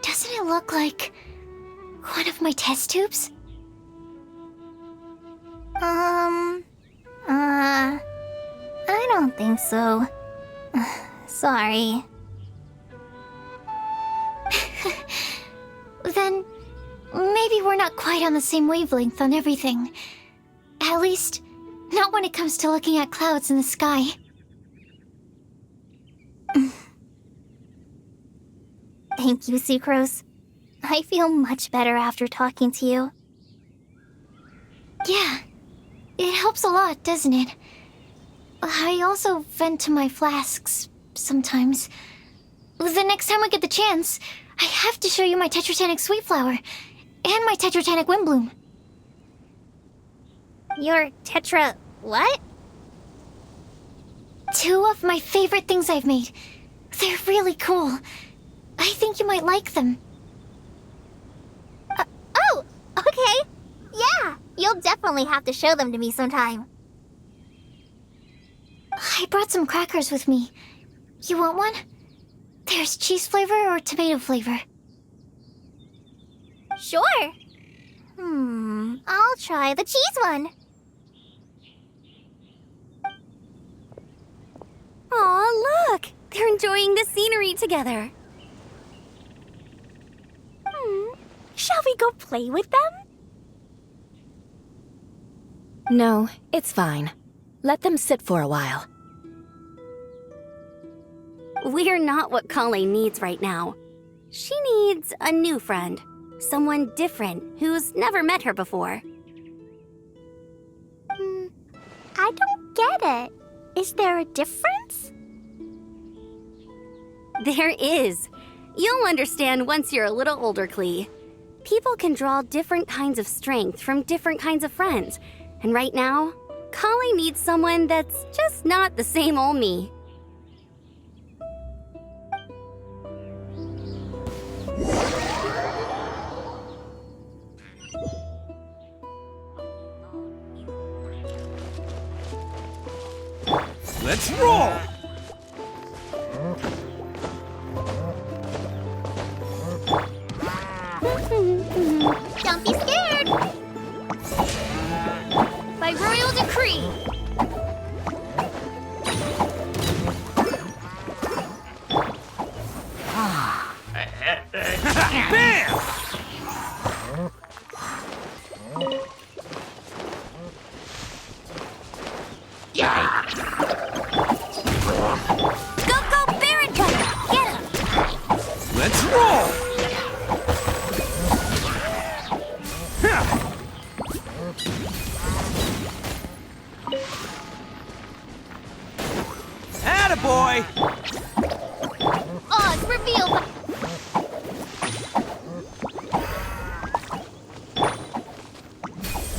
Doesn't it look like one of my test tubes? I don't think so. Sorry. Then maybe we're not quite on the same wavelength on everything. At least, not when it comes to looking at clouds in the sky. Thank you, Sucrose. I feel much better after talking to you. Yeah, it helps a lot, doesn't it? I also vent to my flasks sometimes. The next time I get the chance, I have to show you my Tetratanic Sweet Flower and my Tetratanic Windblume. Your Tetra... what? 2 of my favorite things I've made. They're really cool. I think you might like them. Oh, okay. Yeah, you'll definitely have to show them to me sometime. I brought some crackers with me. You want one? There's cheese flavor or tomato flavor. Sure. I'll try the cheese one. Aw, look! They're enjoying the scenery together. Shall we go play with them? No, it's fine. Let them sit for a while. We're not what Kale needs right now. She needs a new friend. Someone different who's never met her before. I don't get it. Is there a difference? There is. You'll understand once you're a little older, Klee. People can draw different kinds of strength from different kinds of friends. And right now, Kale needs someone that's just not the same old me. Let's roll! Don't be scared! By royal decree! Bam! Go, Barret Cutter! Get him! Let's roll! Attaboy! Odds revealed!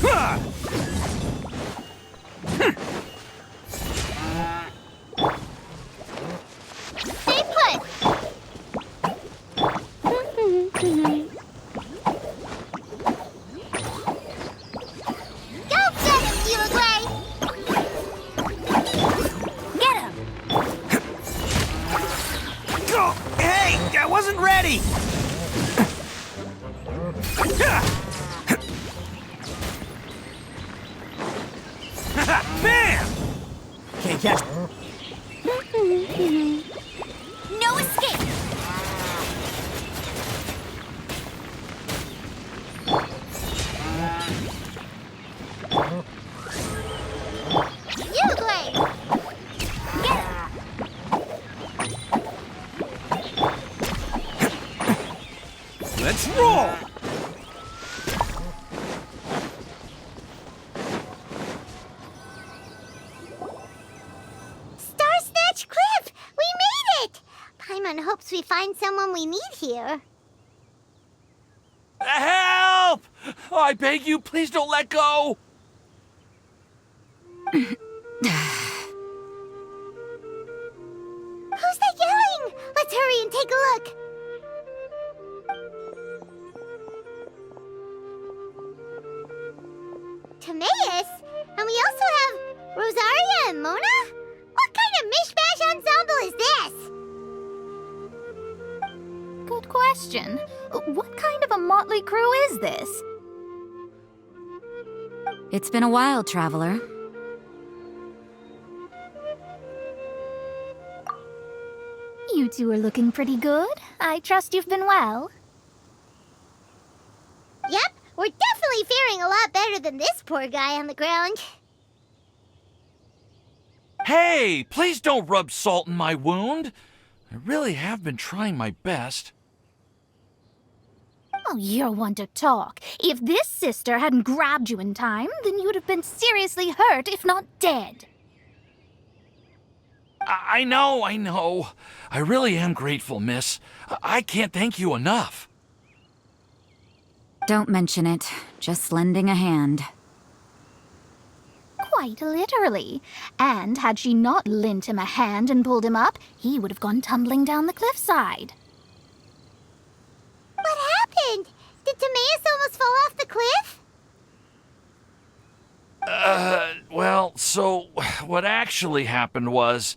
Huh. Stay put! Go get him, Gilagray! Get him! Go! Hey, I wasn't ready! Bam! Can't catch. No escape! control! Star Snatch Cliff! We made it! Paimon hopes we find someone we need here. Help! I beg you, please don't let go! Who's that yelling? Let's hurry and take a look. Timaeus? And we also have Rosaria and Mona? What kind of mishmash ensemble is this? Good question. What kind of a motley crew is this? It's been a while, traveler. You two are looking pretty good. I trust you've been well. Yep, we're definitely faring a lot better than this poor guy on the ground. Hey, please don't rub salt in my wound. I really have been trying my best. Oh, you're one to talk. If this sister hadn't grabbed you in time, then you would have been seriously hurt, if not dead. I know. I really am grateful, miss. I can't thank you enough. Don't mention it. Just lending a hand. Quite literally. And had she not lent him a hand and pulled him up, he would have gone tumbling down the cliffside. What happened? Did Timaeus almost fall off the cliff? Well, so what actually happened was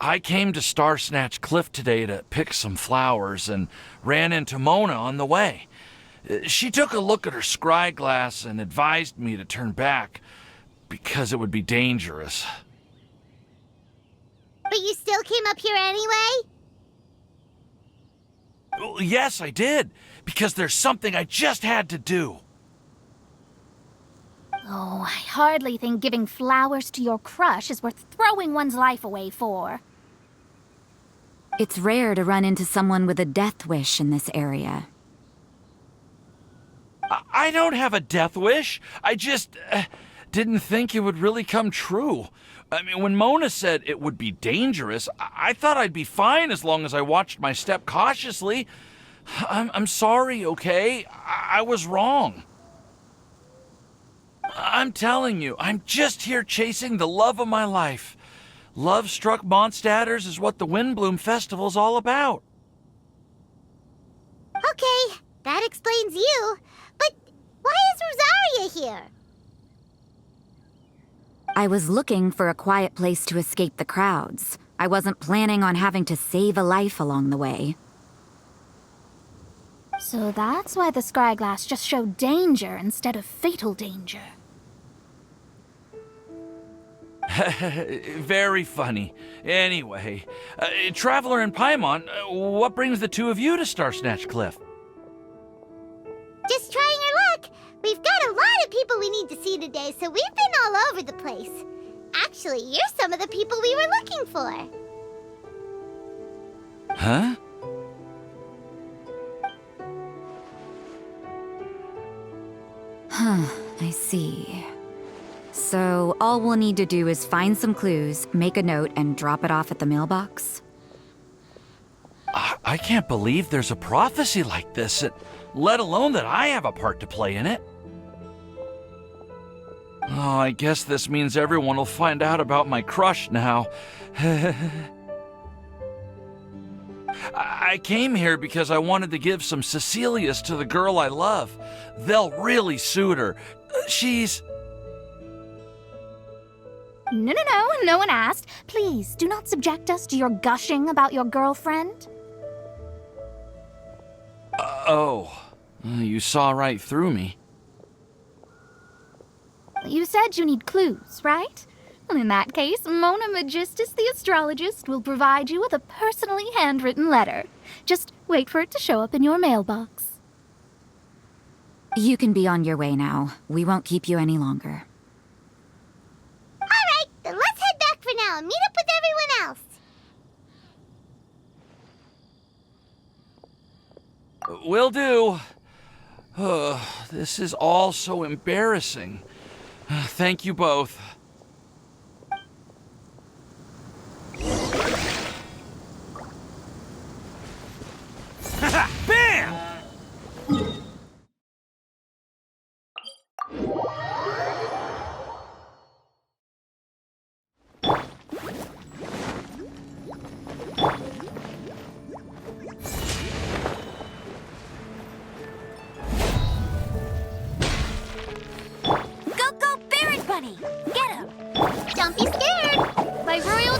I came to Star Snatch Cliff today to pick some flowers and ran into Mona on the way. She took a look at her scry glass and advised me to turn back because it would be dangerous. But you still came up here anyway? Well, yes, I did, because there's something I just had to do. Oh, I hardly think giving flowers to your crush is worth throwing one's life away for. It's rare to run into someone with a death wish in this area. I don't have a death wish. I just didn't think it would really come true. I mean, when Mona said it would be dangerous, I thought I'd be fine as long as I watched my step cautiously. I'm sorry, okay? I was wrong. I'm telling you, I'm just here chasing the love of my life. Love-struck Mondstadters is what the Windblume Festival's all about. Okay, that explains you. But why is Rosaria here? I was looking for a quiet place to escape the crowds. I wasn't planning on having to save a life along the way. So that's why the scry glass just showed danger instead of fatal danger. Very funny. Anyway, Traveler and Paimon, what brings the two of you to Star Snatch Cliff? Just trying our luck. We've got a lot of people we need to see today, so we've been all over the place. Actually, you're some of the people we were looking for. Huh? I see. So, all we'll need to do is find some clues, make a note, and drop it off at the mailbox? I can't believe there's a prophecy like this, let alone that I have a part to play in it. Oh, I guess this means everyone will find out about my crush now. I came here because I wanted to give some Cecilias to the girl I love. They'll really suit her. She's... No one asked. Please, do not subject us to your gushing about your girlfriend. You saw right through me. You said you need clues, right? Well, in that case, Mona Magistus the astrologist will provide you with a personally handwritten letter. Just wait for it to show up in your mailbox. You can be on your way now. We won't keep you any longer. All right, then let's head back for now and meet up with everyone else. Will do. This is all so embarrassing. Thank you both. Bam! Go, Barrett Bunny! Get him! Don't be scared! My royal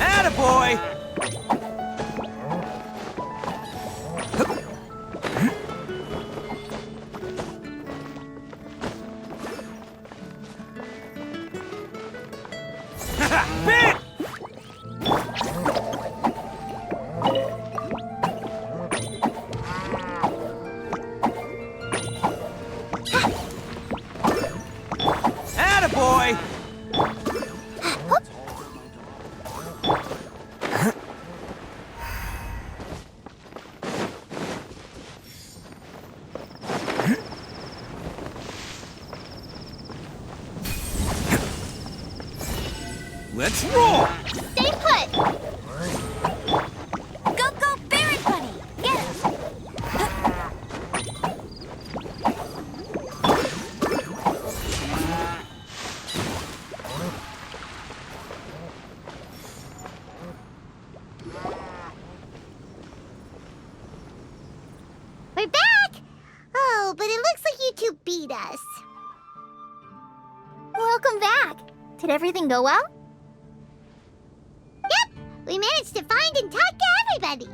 Attaboy! Bam! Attaboy! Let's roll! Stay put! Go, Barrett Bunny! Get him! We're back! Oh, but it looks like you two beat us. Welcome back. Did everything go well? Yep! We managed to find and talk to everybody.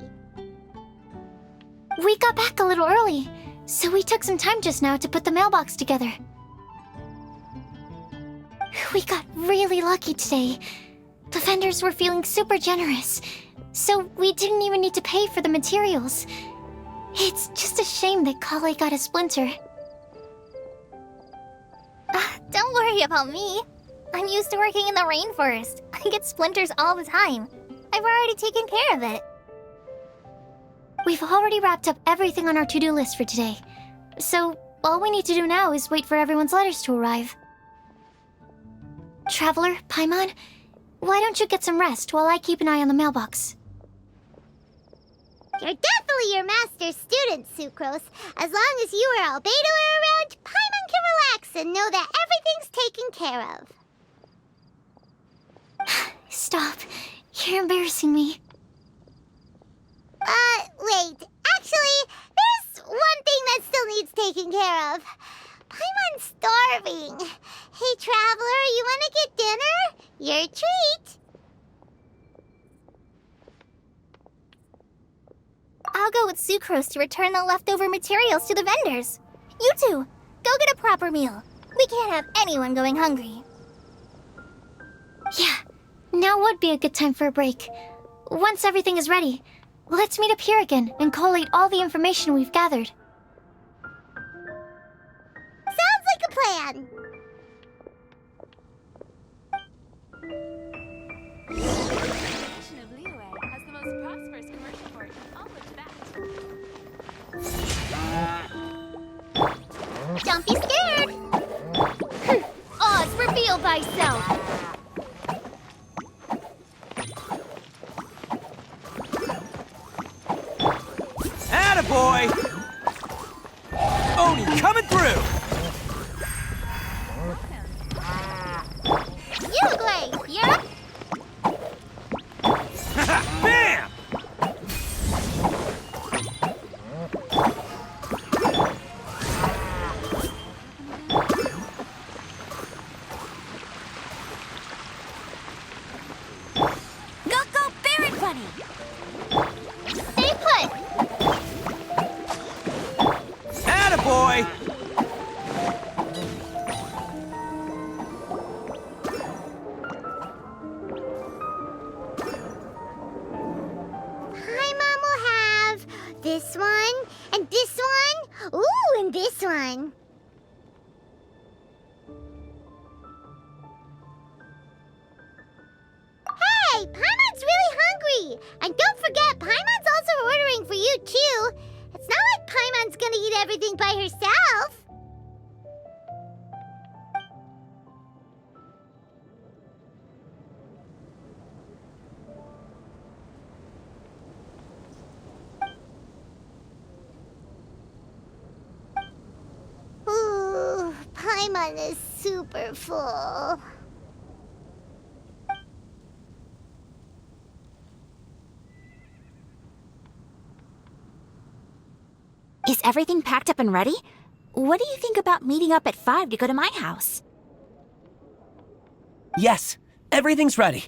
We got back a little early, so we took some time just now to put the mailbox together. We got really lucky today. The vendors were feeling super generous, so we didn't even need to pay for the materials. It's just a shame that Kale got a splinter. Don't worry about me. I'm used to working in the rainforest. I get splinters all the time. I've already taken care of it. We've already wrapped up everything on our to-do list for today. So, all we need to do now is wait for everyone's letters to arrive. Traveler, Paimon, why don't you get some rest while I keep an eye on the mailbox? You're definitely your master's student, Sucrose. As long as you or Albedo are around, Paimon can relax and know that everything's taken care of. Stop. You're embarrassing me. Wait. Actually, there's one thing that still needs taking care of. Paimon's starving. Hey, Traveler, you want to get dinner? Your treat. I'll go with Sucrose to return the leftover materials to the vendors. You two, go get a proper meal. We can't have anyone going hungry. Yeah, now would be a good time for a break. Once everything is ready, let's meet up here again and collate all the information we've gathered. Sounds like a plan. Don't be scared! Oz, reveal thyself! Attaboy! Oni coming through! Uruguay, you're up. Bam! Go, Barrett Bunny! Stay put. Attaboy! Paimon will have this one, and this one. Ooh, and this one. Hey, Paimon's really hungry. And don't forget, Paimon's also ordering for you, too. It's It's not like Paimon's gonna eat everything by herself. Ooh, Paimon is super full. Is everything packed up and ready? What do you think about meeting up at 5 to go to my house? Yes, everything's ready.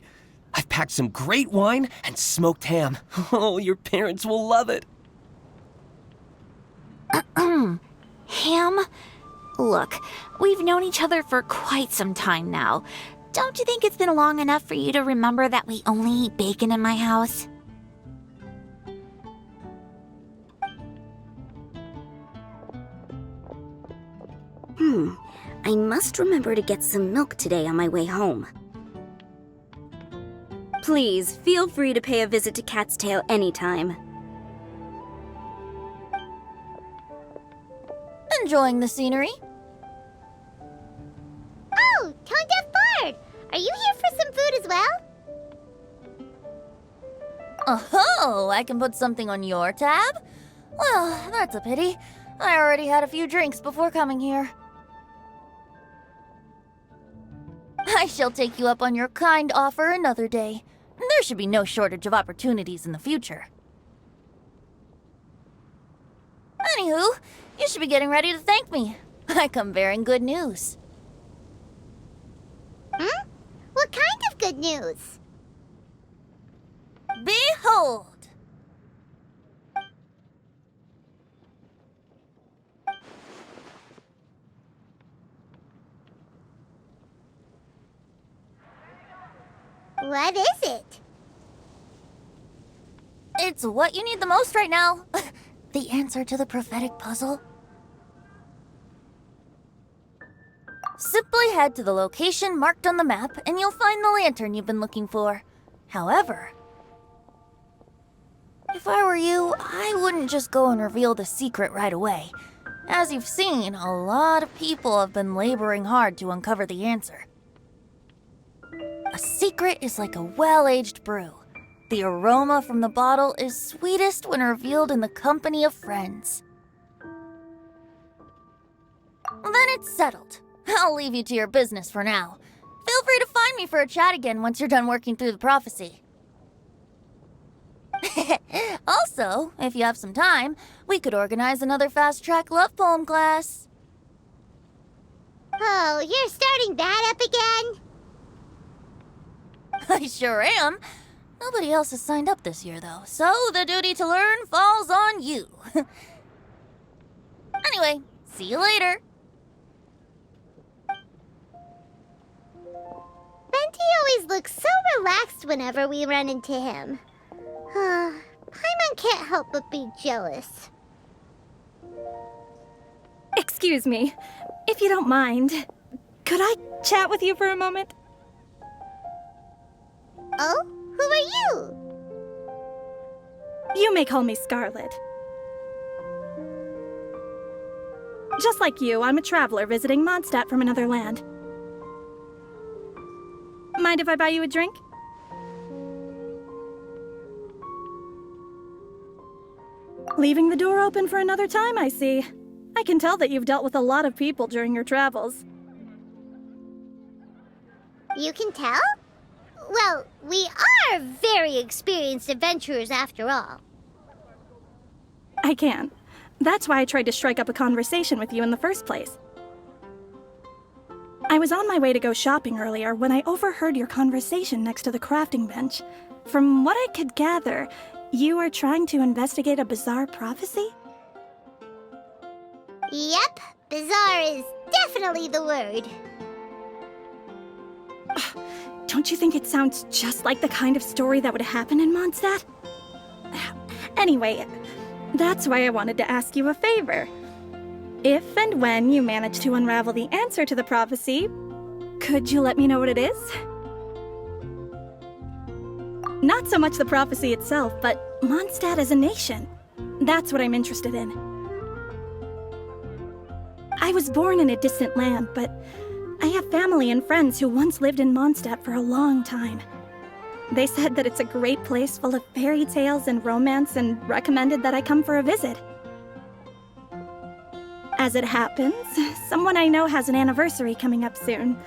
I've packed some great wine and smoked ham. Oh, your parents will love it. Ham? Look, we've known each other for quite some time now. Don't you think it's been long enough for you to remember that we only eat bacon in my house? I must remember to get some milk today on my way home. Please, feel free to pay a visit to Cat's Tail anytime. Enjoying the scenery? Oh, Tone Deaf Bard! Are you here for some food as well? Oh, I can put something on your tab? Well, that's a pity. I already had a few drinks before coming here. I shall take you up on your kind offer another day. There should be no shortage of opportunities in the future. Anywho, you should be getting ready to thank me. I come bearing good news. What kind of good news? Behold! What is it? It's what you need the most right now. The answer to the prophetic puzzle. Simply head to the location marked on the map and you'll find the lantern you've been looking for. However, if I were you, I wouldn't just go and reveal the secret right away. As you've seen, a lot of people have been laboring hard to uncover the answer. A secret is like a well-aged brew. The aroma from the bottle is sweetest when revealed in the company of friends. Then it's settled. I'll leave you to your business for now. Feel free to find me for a chat again once you're done working through the prophecy. Also, if you have some time, we could organize another fast-track love poem class. Oh, you're starting that up again? I sure am. Nobody else has signed up this year, though, so the duty to learn falls on you. Anyway, see you later. Benti always looks so relaxed whenever we run into him. Paimon can't help but be jealous. Excuse me, if you don't mind, could I chat with you for a moment? Oh? Who are you? You may call me Scarlet. Just like you, I'm a traveler visiting Mondstadt from another land. Mind if I buy you a drink? Leaving the door open for another time, I see. I can tell that you've dealt with a lot of people during your travels. You can tell? Well, we are very experienced adventurers after all. I can. That's why I tried to strike up a conversation with you in the first place. I was on my way to go shopping earlier when I overheard your conversation next to the crafting bench. From what I could gather, you are trying to investigate a bizarre prophecy? Yep, bizarre is definitely the word. Don't you think it sounds just like the kind of story that would happen in Mondstadt? Anyway, that's why I wanted to ask you a favor. If and when you manage to unravel the answer to the prophecy, could you let me know what it is? Not so much the prophecy itself, but Mondstadt as a nation. That's what I'm interested in. I was born in a distant land, but I have family and friends who once lived in Mondstadt for a long time. They said that it's a great place full of fairy tales and romance and recommended that I come for a visit. As it happens, someone I know has an anniversary coming up soon,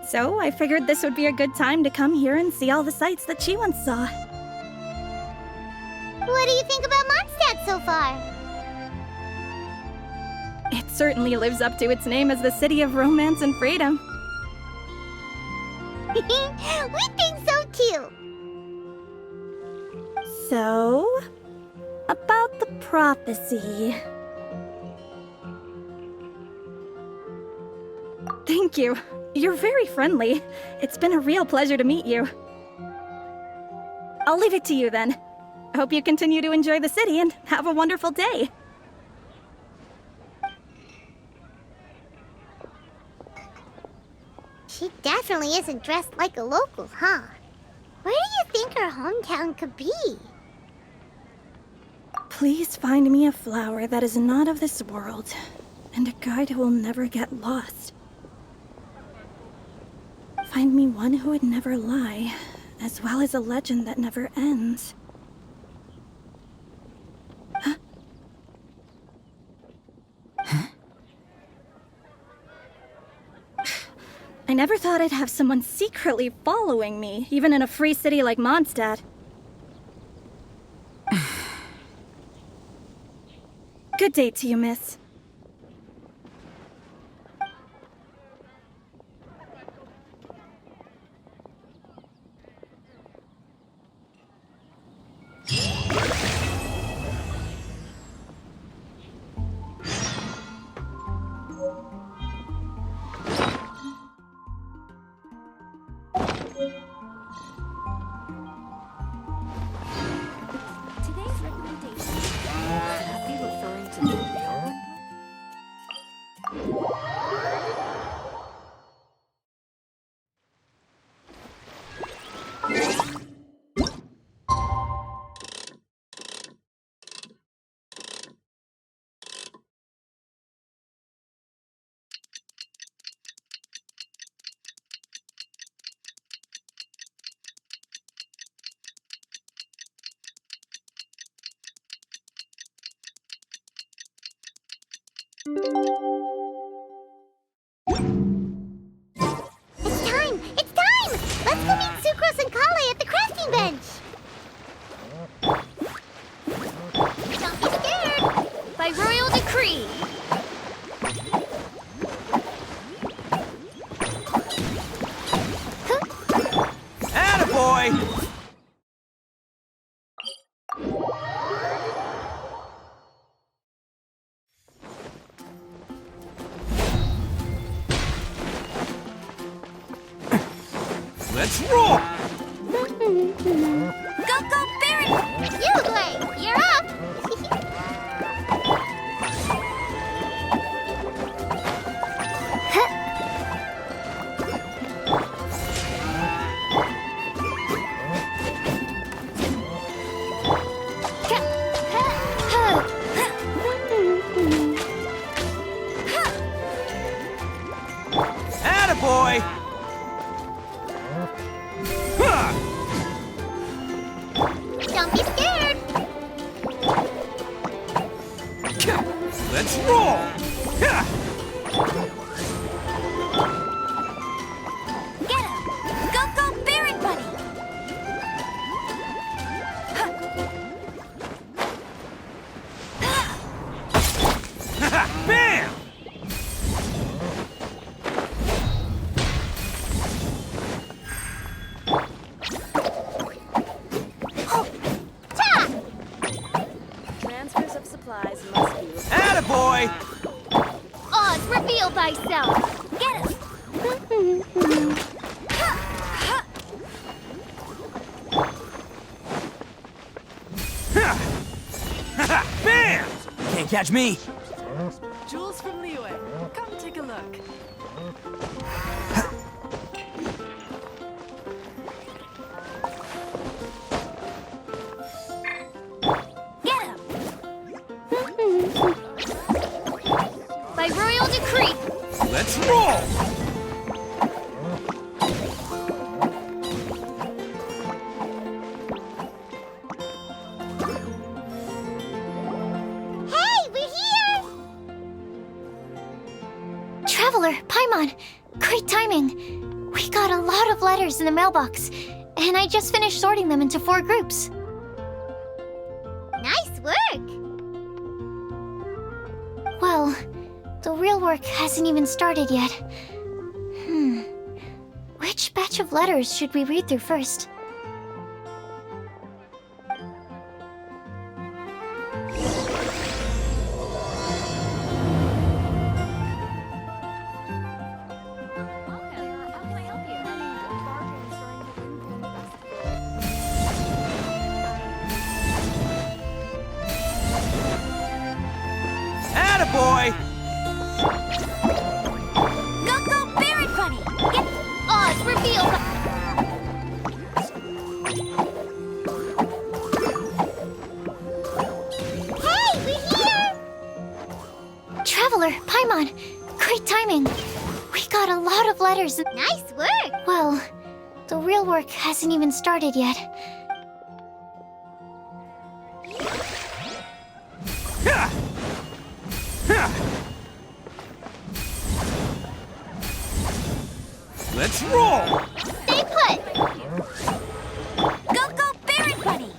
so I figured this would be a good time to come here and see all the sights that she once saw. What do you think about Mondstadt so far? It certainly lives up to its name as the city of romance and freedom. We think so too. So, about the prophecy. Thank you. You're very friendly. It's been a real pleasure to meet you. I'll leave it to you then. Hope you continue to enjoy the city and have a wonderful day. She definitely isn't dressed like a local, huh? Where do you think her hometown could be? Please find me a flower that is not of this world, and a guide who will never get lost. Find me one who would never lie, as well as a legend that never ends. Huh? I never thought I'd have someone secretly following me, even in a free city like Mondstadt. Good day to you, miss. Today's recommendation. Are you referring to the real Windblume? It's time! It's time! Let's go meet Sucrose and Kale at the crafting bench! Don't be scared! By royal decree. Attaboy! Let's roll! Go, Baron! You, Blake! You're up! Attaboy! Don't be scared! Let's roll! Get him! Go, Baron Buddy! Bam! Transfers of supplies must be Attaboy! Oz, reveal thyself! Get him! Bam! Can't catch me! Jules from Liyue. Come take a look. Get him! roll! Hey, we're here! Traveler, Paimon, great timing. We got a lot of letters in the mailbox, and I just finished sorting them into 4 groups. Nice work! Well, the real work hasn't even started yet. Which batch of letters should we read through first? Attaboy! Go, Barrett Bunny! Get Oz revealed! Hey, we're here! Traveler, Paimon, great timing. We got a lot of letters. Nice work! Well, the real work hasn't even started yet. Let's roll! Stay put! Go, Barrett Bunny!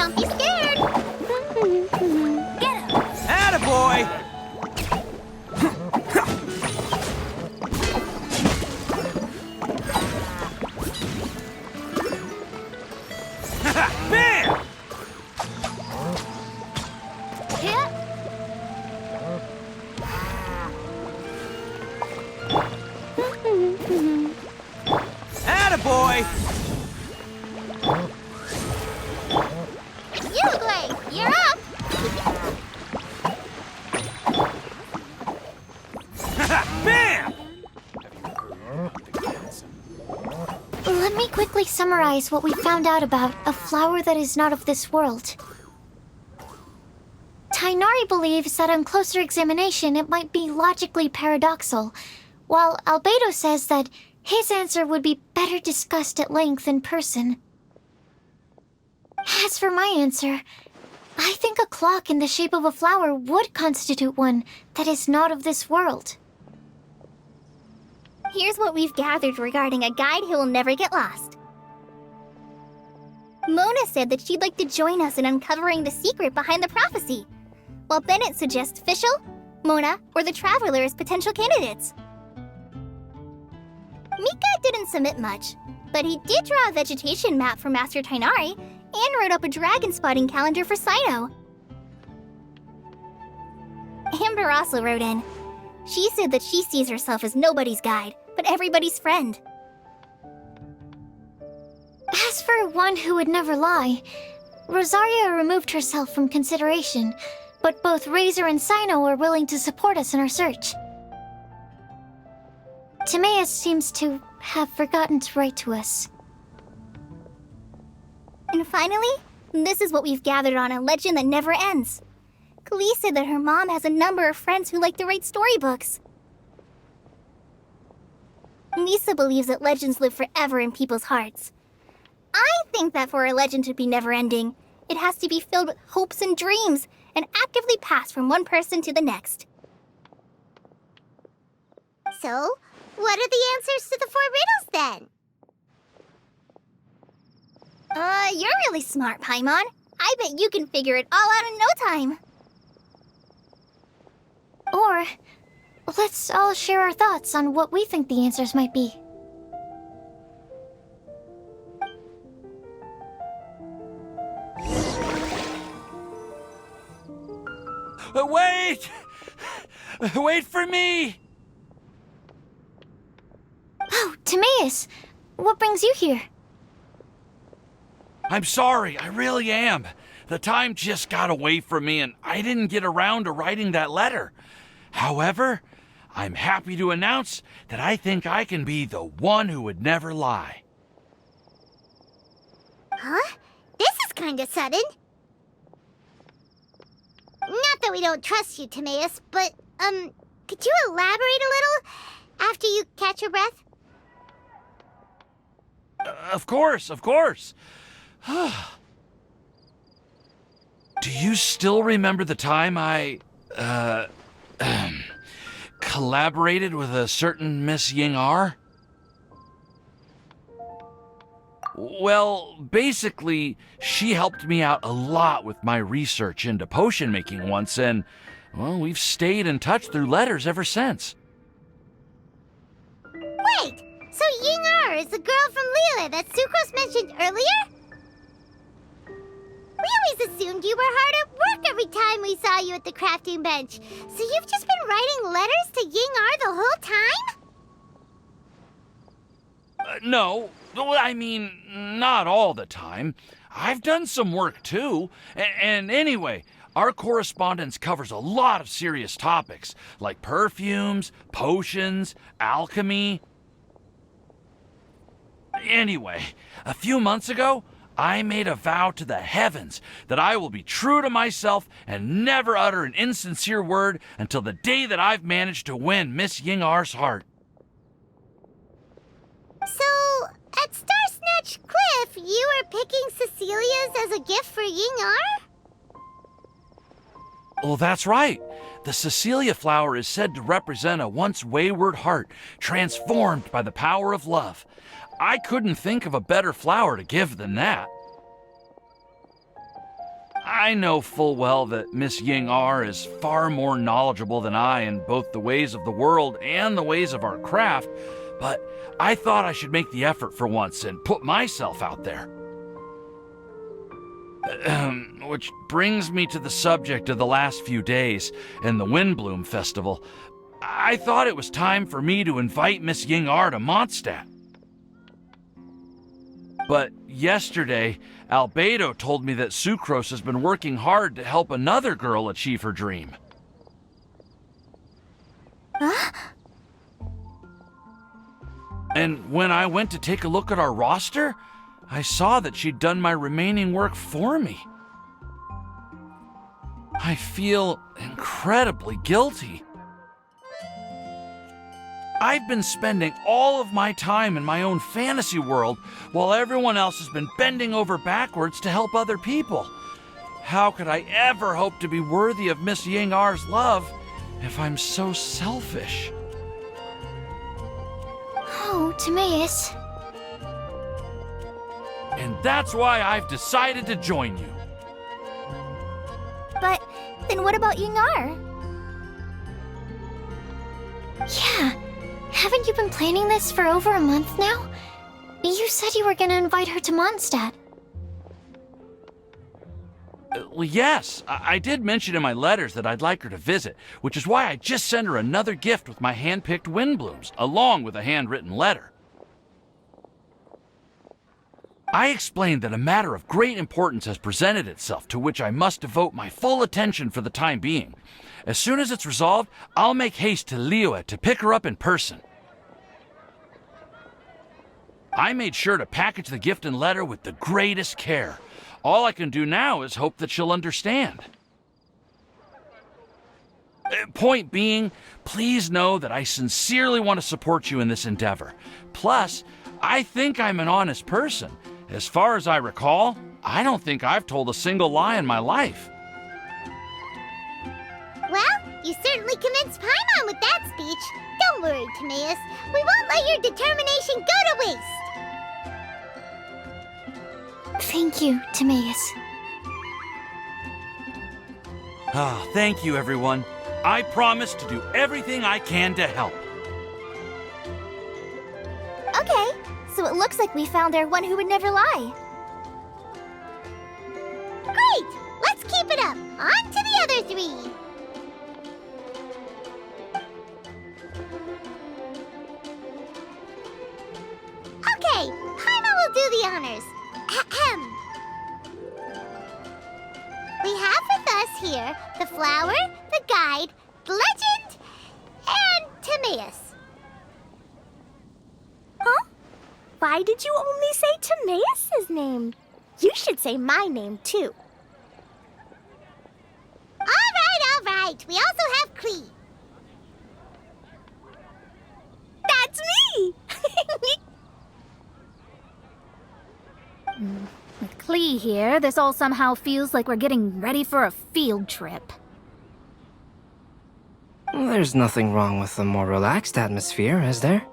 Don't be scared. Get him! Attaboy! Bam! Attaboy! Uglay, you're up. Bam! Let me quickly summarize what we found out about a flower that is not of this world. Tainari believes that on closer examination it might be logically paradoxal, while Albedo says that his answer would be better discussed at length in person. As for my answer, I think a clock in the shape of a flower would constitute one that is not of this world. Here's what we've gathered regarding a guide who will never get lost. Mona said that she'd like to join us in uncovering the secret behind the prophecy, while Bennett suggests Fischl, Mona, or the Traveler as potential candidates. Mika didn't submit much, but he did draw a vegetation map for Master Tainari and wrote up a dragon spotting calendar for Sino. Amber also wrote in. She said that she sees herself as nobody's guide, but everybody's friend. As for one who would never lie, Rosaria removed herself from consideration, but both Razor and Sino are willing to support us in our search. Timaeus seems to have forgotten to write to us. And finally, this is what we've gathered on a legend that never ends. Klee said that her mom has a number of friends who like to write storybooks. Misa believes that legends live forever in people's hearts. I think that for a legend to be never-ending, it has to be filled with hopes and dreams and actively passed from one person to the next. So, what are the answers to the 4 riddles then? You're really smart, Paimon. I bet you can figure it all out in no time. Or, let's all share our thoughts on what we think the answers might be. Wait! Wait for me! Oh, Timaeus! What brings you here? I'm sorry, I really am. The time just got away from me and I didn't get around to writing that letter. However, I'm happy to announce that I think I can be the one who would never lie. Huh? This is kinda sudden. Not that we don't trust you, Timaeus, but, could you elaborate a little after you catch your breath? Of course. Do you still remember the time I, collaborated with a certain Miss Ying-ar? Well, basically, she helped me out a lot with my research into potion making once, and, well, we've stayed in touch through letters ever since. Wait! So Ying-ar is the girl from Lila that Sucrose mentioned earlier? We always assumed you were hard at work every time we saw you at the crafting bench. So you've just been writing letters to Ying-ar the whole time? No, I mean, not all the time. I've done some work too. And anyway, our correspondence covers a lot of serious topics, like perfumes, potions, alchemy. Anyway, a few months ago, I made a vow to the heavens that I will be true to myself and never utter an insincere word until the day that I've managed to win Miss Ying-ar's heart. So, at Star Snatch Cliff, you were picking Cecilia's as a gift for Ying-ar? Well, that's right. The Cecilia flower is said to represent a once wayward heart, transformed by the power of love. I couldn't think of a better flower to give than that. I know full well that Miss Ying R is far more knowledgeable than I in both the ways of the world and the ways of our craft, but I thought I should make the effort for once and put myself out there. Which brings me to the subject of the last few days and the Windblume Festival. I thought it was time for me to invite Miss Ying R to Mondstadt. But yesterday, Albedo told me that Sucrose has been working hard to help another girl achieve her dream. Huh? And when I went to take a look at our roster, I saw that she'd done my remaining work for me. I feel incredibly guilty. I've been spending all of my time in my own fantasy world while everyone else has been bending over backwards to help other people. How could I ever hope to be worthy of Miss Ying R's love if I'm so selfish? Oh, Timaeus. And that's why I've decided to join you. But then what about Ying-ar? Yeah. Haven't you been planning this for over a month now? You said you were gonna invite her to Mondstadt. Well, yes, I did mention in my letters that I'd like her to visit, which is why I just sent her another gift with my hand-picked Windblooms, along with a handwritten letter. I explained that a matter of great importance has presented itself to which I must devote my full attention for the time being. As soon as it's resolved, I'll make haste to Liyue to pick her up in person. I made sure to package the gift and letter with the greatest care. All I can do now is hope that she'll understand. Point being, please know that I sincerely want to support you in this endeavor. Plus, I think I'm an honest person. As far as I recall, I don't think I've told a single lie in my life. Well, you certainly convinced Paimon with that speech. Don't worry, Timaeus. We won't let your determination go to waste. Thank you, Timaeus. Thank you, everyone. I promise to do everything I can to help. Okay, so it looks like we found our one who would never lie. Great! Let's keep it up. On to the other three. Okay, Paimon will do the honors. Ahem. We have with us here the flower, the guide, the legend, and Timaeus. Huh? Why did you only say Timaeus' name? You should say my name, too. All right. We also have Klee. That's me! With Klee here, this all somehow feels like we're getting ready for a field trip. There's nothing wrong with a more relaxed atmosphere, is there?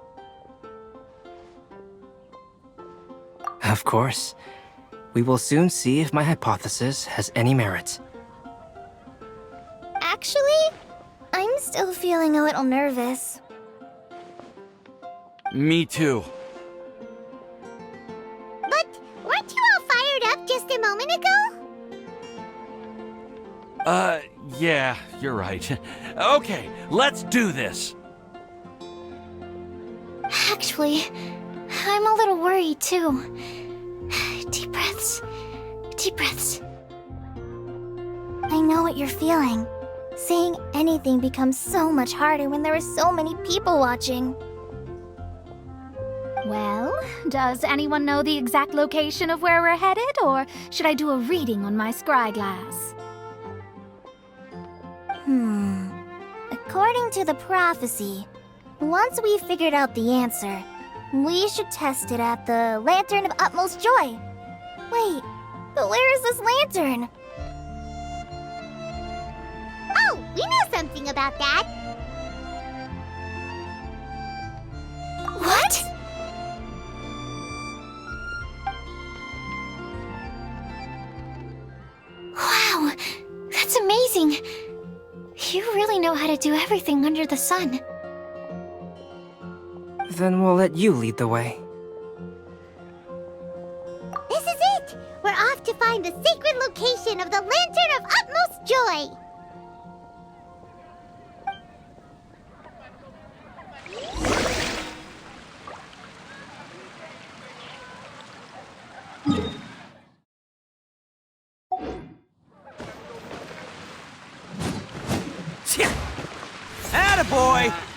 Of course. We will soon see if my hypothesis has any merit. Actually, I'm still feeling a little nervous. Me too. But weren't you all fired up just a moment ago? Yeah, you're right. Okay, let's do this. Actually, I'm a little worried too. Deep breaths. Deep breaths. I know what you're feeling. Saying anything becomes so much harder when there are so many people watching. Well, does anyone know the exact location of where we're headed, or should I do a reading on my scryglass? According to the prophecy, once we've figured out the answer, we should test it at the Lantern of Utmost Joy. Wait, but where is this lantern? Oh, we know something about that. What? Wow. That's amazing. You really know how to do everything under the sun. Then we'll let you lead the way. This is it! We're off to find the sacred location of the Lantern of Utmost Joy! Attaboy!